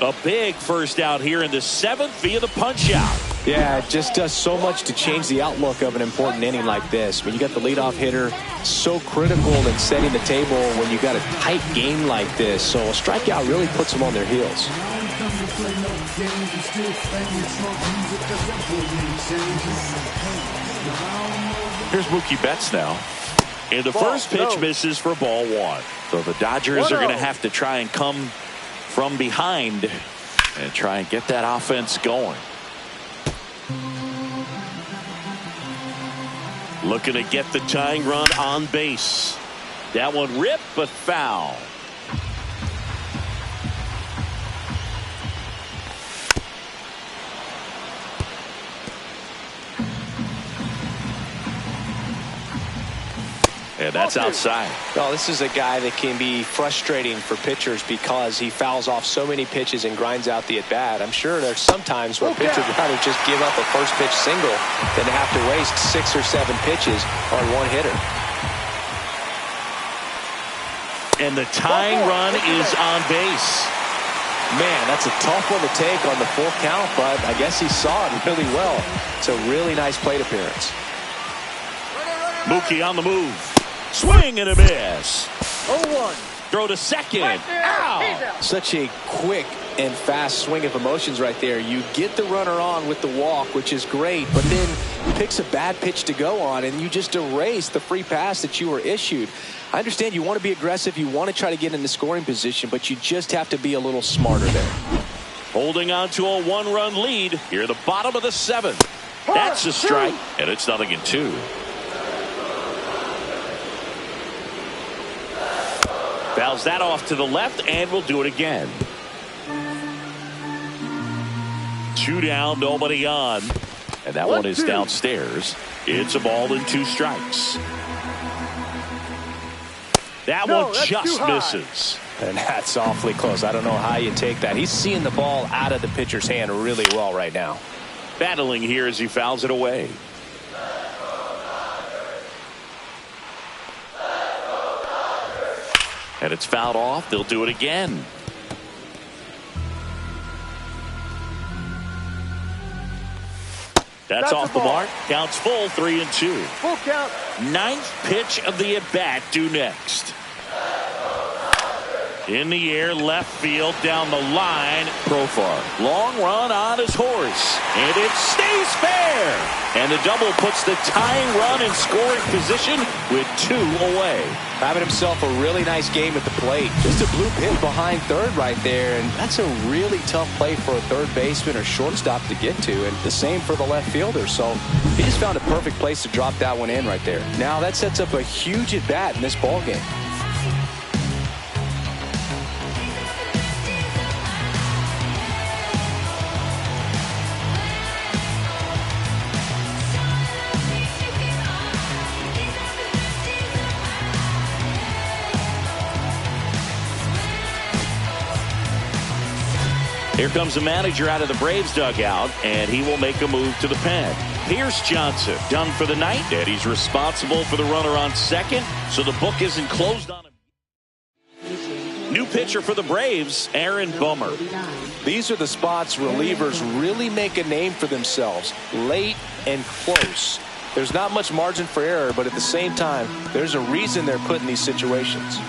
A big first out here in the 7th via the punch out. Yeah, it just does so much to change the outlook of an important inning like this. When you got the leadoff hitter, so critical in setting the table when you got a tight game like this. So a strikeout really puts them on their heels. Here's Mookie Betts now. And the first pitch misses for ball 1. So the Dodgers are going to have to try and come from behind and try and get that offense going. Looking to get the tying run on base. That one ripped, but foul. And that's outside. Well, this is a guy that can be frustrating for pitchers because he fouls off so many pitches and grinds out the at-bat. I'm sure there's some times where pitchers would rather just give up a first pitch single than to have to waste 6 or 7 pitches on one hitter. And the tying run is on base. Man, that's a tough one to take on the full count, but I guess he saw it really well. It's a really nice plate appearance. Mookie on the move. Swing and a miss. 0-1. Throw to second. Out. Such a quick and fast swing of emotions right there. You get the runner on with the walk, which is great, but then he picks a bad pitch to go on, and you just erase the free pass that you were issued. I understand you want to be aggressive. You want to try to get in the scoring position, but you just have to be a little smarter there. Holding on to a 1-run lead here at the bottom of the 7th. That's a strike, and it's 0-2. Fouls that off to the left, and we'll do it again. 2 down, nobody on. And that one is downstairs. It's a ball and 2 strikes. That one just misses. And that's awfully close. I don't know how you take that. He's seeing the ball out of the pitcher's hand really well right now. Battling here as he fouls it away. And it's fouled off. They'll do it again. That's off the mark. Counts full, 3-2. Full count. 9th pitch of the at-bat due next. In the air, left field, down the line. Profar. Long run on his horse. And it stays fair. And the double puts the tying run in scoring position with 2 away. Having himself a really nice game at the plate. Just a bloop hit behind third right there. And that's a really tough play for a third baseman or shortstop to get to. And the same for the left fielder. So he just found a perfect place to drop that one in right there. Now that sets up a huge at-bat in this ball game. Here comes the manager out of the Braves dugout, and he will make a move to the pen. Here's Johnson, done for the night, and he's responsible for the runner on second, so the book isn't closed on him. New pitcher for the Braves, Aaron Bummer. These are the spots relievers really make a name for themselves, late and close. There's not much margin for error, but at the same time, there's a reason they're put in these situations.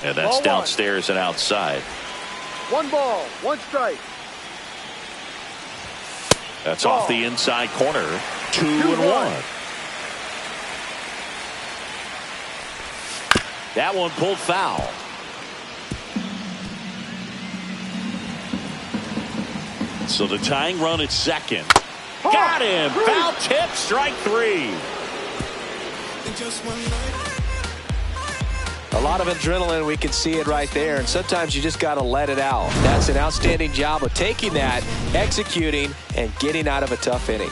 And that's downstairs and outside. 1 ball, 1 strike. That's off the inside corner. 2-1. That one pulled foul. So the tying run at second. Got him. Foul tip, strike 3. A lot of adrenaline, we can see it right there, and sometimes you just got to let it out. That's an outstanding job of taking that, executing, and getting out of a tough inning.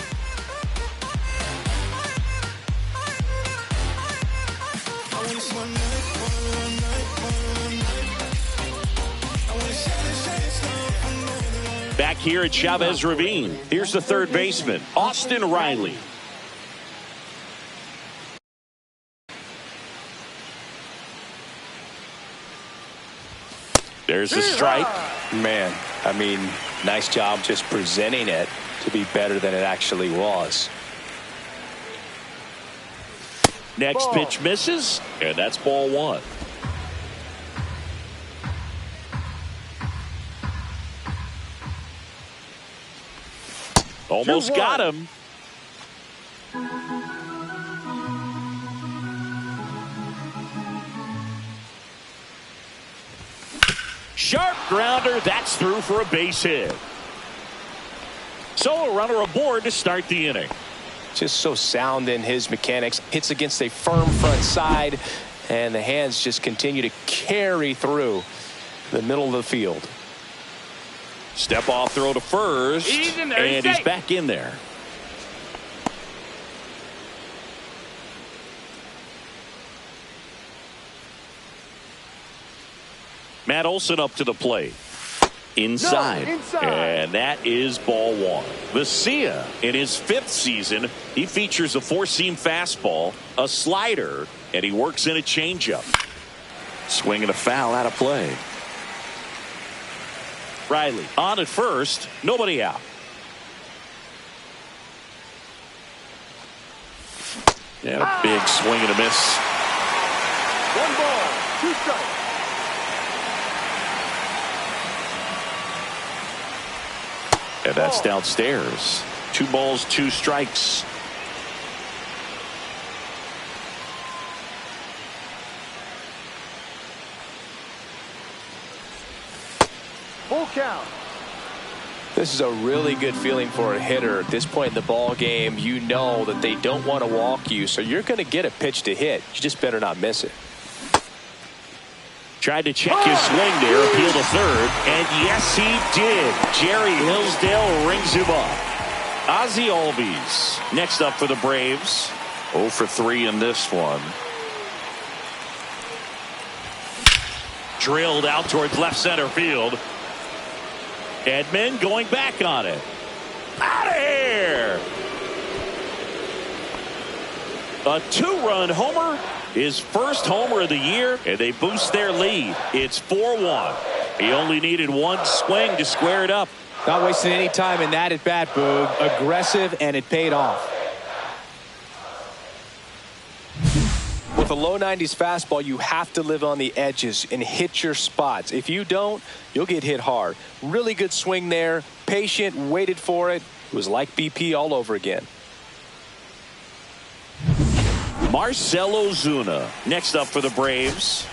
Back here at Chavez Ravine, here's the third baseman, Austin Riley. There's a strike. Man, I mean, nice job just presenting it to be better than it actually was. Next pitch misses, and that's ball 1. Almost got him. Sharp grounder. That's through for a base hit. So a runner aboard to start the inning. Just so sound in his mechanics. Hits against a firm front side, and the hands just continue to carry through the middle of the field. Step off throw to first, and he's back in there. Matt Olson up to the plate. Inside. And that is ball 1. Vesia, in his 5th season, he features a 4-seam fastball, a slider, and he works in a changeup. Swinging a foul out of play. Riley on at first, nobody out. And a big swing and a miss. 1 ball, 2 strikes. And that's downstairs. 2 balls, 2 strikes. Full count. This is a really good feeling for a hitter at this point in the ball game. You know that they don't want to walk you, so you're going to get a pitch to hit. You just better not miss it. Tried to check his swing there, appeal to third, and yes, he did. Jerry Hillsdale rings him up. Ozzie Albies next up for the Braves. 0 for 3 in this one. Drilled out towards left center field. Edman going back on it. Out of here! A 2-run homer. His first homer of the year, and they boost their lead. It's 4-1. He only needed 1 swing to square it up. Not wasting any time in that at bat, Boog. Aggressive, and it paid off. With a low 90s fastball, you have to live on the edges and hit your spots. If you don't, you'll get hit hard. Really good swing there. Patient, waited for it. It was like BP all over again. Marcell Ozuna next up for the Braves.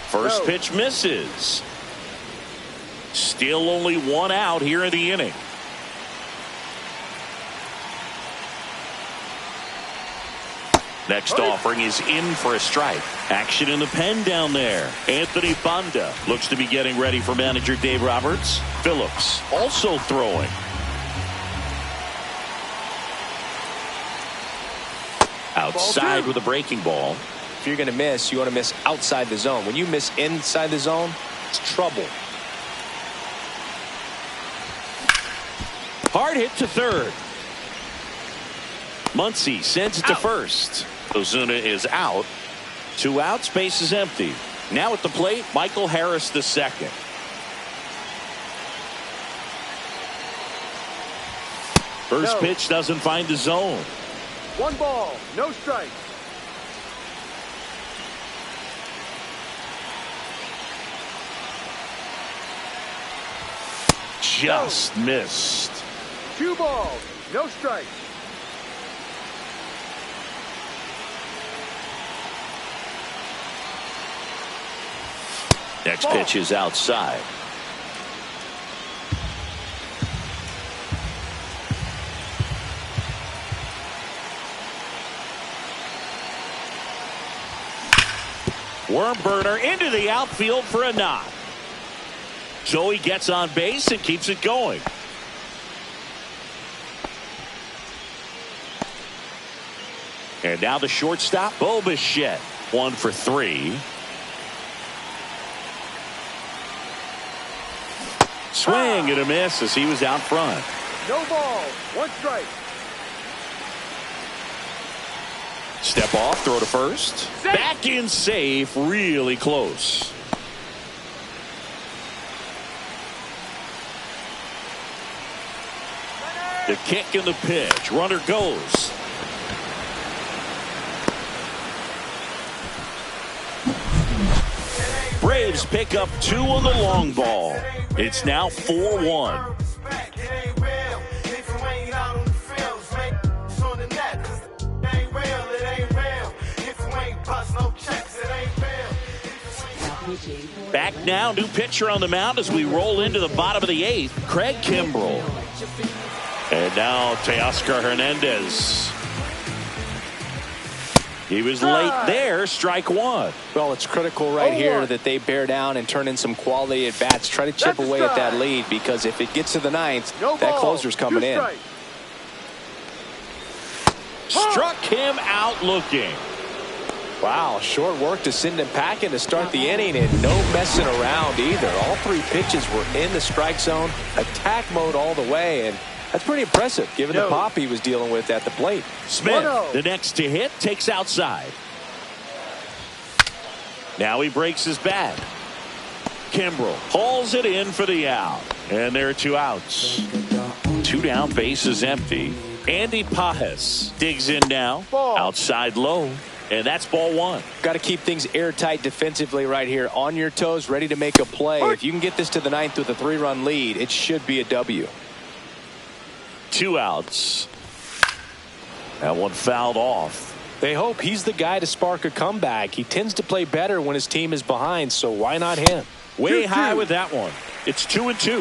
First pitch misses. Still only 1 out here in the inning. Next offering is in for a strike. Action in the pen down there. Anthony Banda looks to be getting ready for manager Dave Roberts. Phillips also throwing. Outside with a breaking ball. If you're going to miss, you want to miss outside the zone. When you miss inside the zone, it's trouble. Hard hit to third. Muncy sends it to first. Ozuna is out. 2 outs, base is empty. Now at the plate, Michael Harris II. First pitch doesn't find the zone. 1 ball, no strikes. just missed. 2 balls, no strikes. Next pitch is outside. Worm burner into the outfield for a knock. So he gets on base and keeps it going. And now the shortstop, Bo Bichette, 1 for 3. Swing and a miss as he was out front. No ball, 1 strike. Step off, throw to first. Safe. Back in safe, really close. The kick and the pitch. Runner goes. Braves pick up 2 on the long ball. It's now 4-1. Back now, new pitcher on the mound as we roll into the bottom of the 8th, Craig Kimbrel. And now Teoscar Hernandez. He was late there, strike 1. Well, it's critical right here that they bear down and turn in some quality at bats. Try to chip away at that lead, because if it gets to the 9th, that closer's coming in. Struck him out looking. Wow, short work to send him packing to start the inning, and no messing around either. All 3 pitches were in the strike zone, attack mode all the way, and that's pretty impressive given the pop he was dealing with at the plate. Smith, the next to hit, takes outside. Now he breaks his bat. Kimbrel hauls it in for the out, and there are 2 outs. 2 down, base is empty. Andy Pages digs in now, outside low. And that's ball 1. Got to keep things airtight defensively right here. On your toes, ready to make a play. If you can get this to the 9th with a 3-run lead, it should be a W. 2 outs. That one fouled off. They hope he's the guy to spark a comeback. He tends to play better when his team is behind, so why not him? Way high with that one. It's 2-2.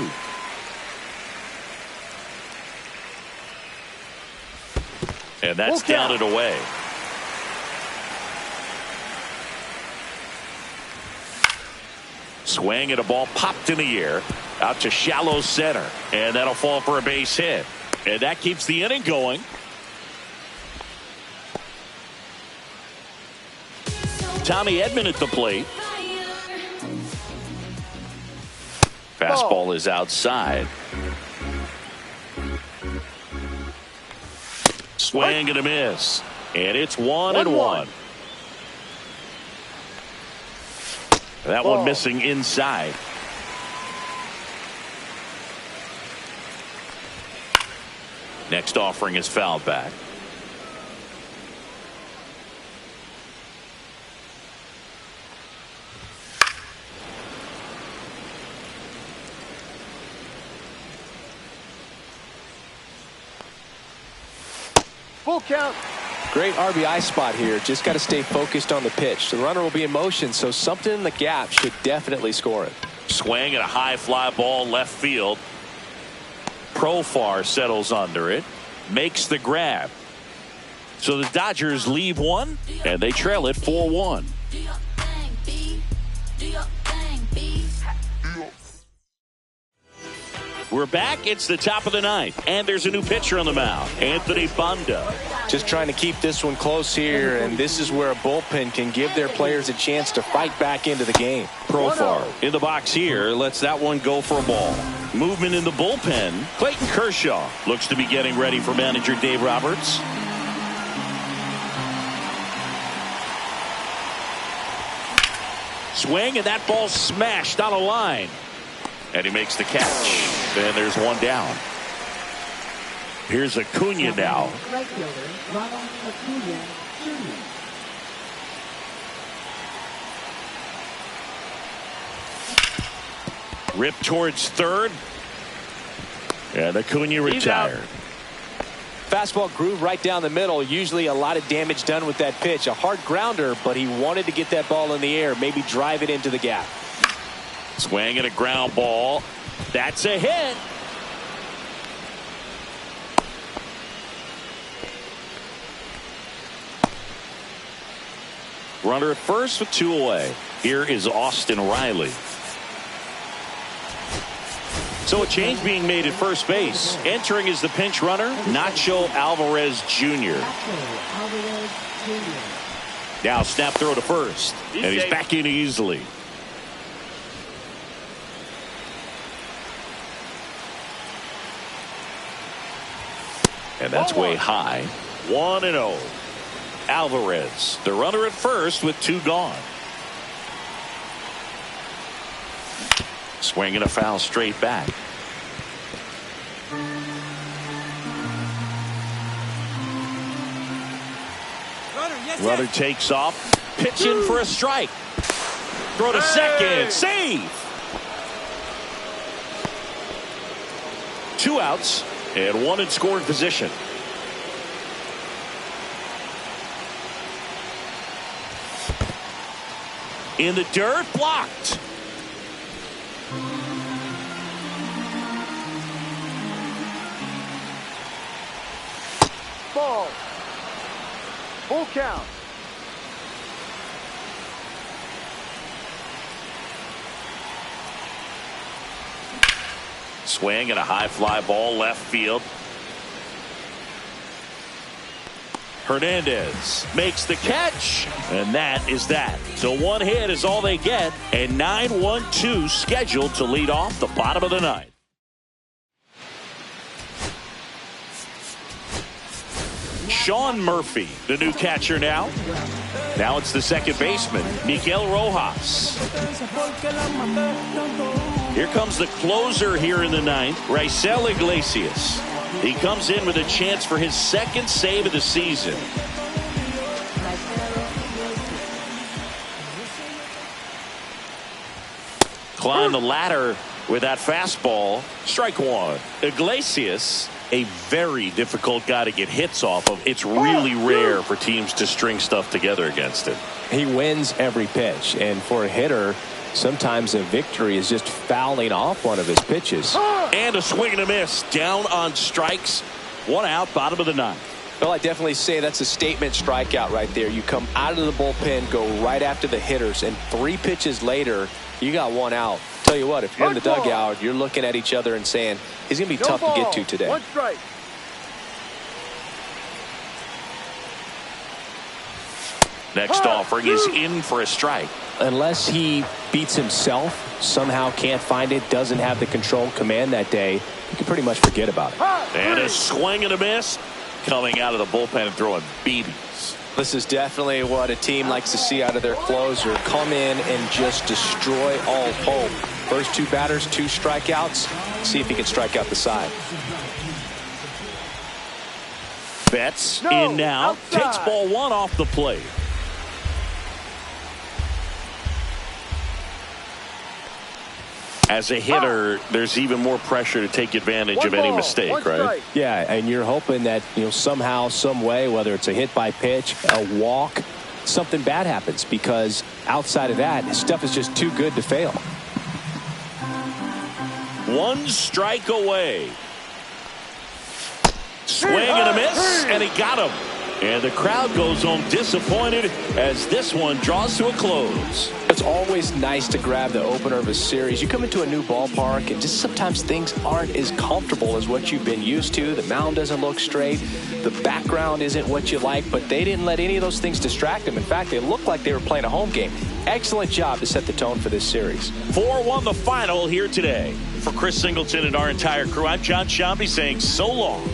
And that's down and away. Swing and a ball popped in the air out to shallow center, and that'll fall for a base hit, and that keeps the inning going. Tommy Edman at the plate. Fastball is outside. Swing and a miss, and it's 1-1. That one missing inside. Next offering is fouled back. Full count. Great RBI spot here. Just got to stay focused on the pitch. The runner will be in motion, so something in the gap should definitely score it. Swing and a high fly ball left field. Profar settles under it. Makes the grab. So the Dodgers leave 1, and they trail it 4-1. We're back. It's the top of the 9th, and there's a new pitcher on the mound, Anthony Banda. Just trying to keep this one close here, and this is where a bullpen can give their players a chance to fight back into the game. Profar in the box here, lets that one go for a ball. Movement in the bullpen. Clayton Kershaw looks to be getting ready for manager Dave Roberts. Swing, and that ball smashed on a line. And he makes the catch. Then there's 1 down. Here's Acuna now. Right fielder, Ronald Acuna Jr. Ripped towards third. And Acuna retired. Fastball groove right down the middle. Usually a lot of damage done with that pitch. A hard grounder, but he wanted to get that ball in the air, maybe drive it into the gap. Swing and a ground ball. That's a hit. Runner at first with 2 away. Here is Austin Riley. So a change being made at first base. Entering is the pinch runner, Nacho Alvarez Jr. Now snap throw to first. And he's back in easily. And that's way high. 1-0. Alvarez, the runner at first with 2 gone. Swinging a foul straight back. Runner takes off, pitching for a strike. Throw to second, save. 2 outs and 1 in scoring position. In the dirt, blocked. Ball. Full count. Swing and a high fly ball left field. Hernandez makes the catch, and that is that. So 1 hit is all they get, and 9-1-2 scheduled to lead off the bottom of the 9th. Sean Murphy, the new catcher now. Now it's the second baseman, Miguel Rojas. Here comes the closer here in the 9th, Raisel Iglesias. He comes in with a chance for his 2nd save of the season. Climb the ladder with that fastball. Strike 1. Iglesias, a very difficult guy to get hits off of. It's really rare for teams to string stuff together against him. He wins every pitch, and for a hitter, sometimes a victory is just fouling off one of his pitches. And a swing and a miss. Down on strikes. 1 out, bottom of the 9th. Well, I definitely say that's a statement strikeout right there. You come out of the bullpen, go right after the hitters, and 3 pitches later, you got 1 out. Tell you what, if you're in the dugout, you're looking at each other and saying, he's going to be tough to get to today. 1 strike. Next offering is in for a strike. Unless he beats himself, somehow can't find it, doesn't have the control command that day, you can pretty much forget about it. And a swing and a miss coming out of the bullpen and throwing BBs. This is definitely what a team likes to see out of their closer. Come in and just destroy all hope. First 2 batters, 2 strikeouts. See if he can strike out the side. Betts in now. Outside. Takes ball 1 off the plate. As a hitter, there's even more pressure to take advantage of any mistake, right? Yeah, and you're hoping that, somehow, some way, whether it's a hit by pitch, a walk, something bad happens, because outside of that, stuff is just too good to fail. 1 strike away. Swing and a miss, and he got him. And the crowd goes home disappointed as this one draws to a close. It's always nice to grab the opener of a series. You come into a new ballpark and just sometimes things aren't as comfortable as what you've been used to. The mound doesn't look straight. The background isn't what you like, but they didn't let any of those things distract them. In fact, they looked like they were playing a home game. Excellent job to set the tone for this series. 4-1 the final here today. For Chris Singleton and our entire crew, I'm John Sciambi saying so long.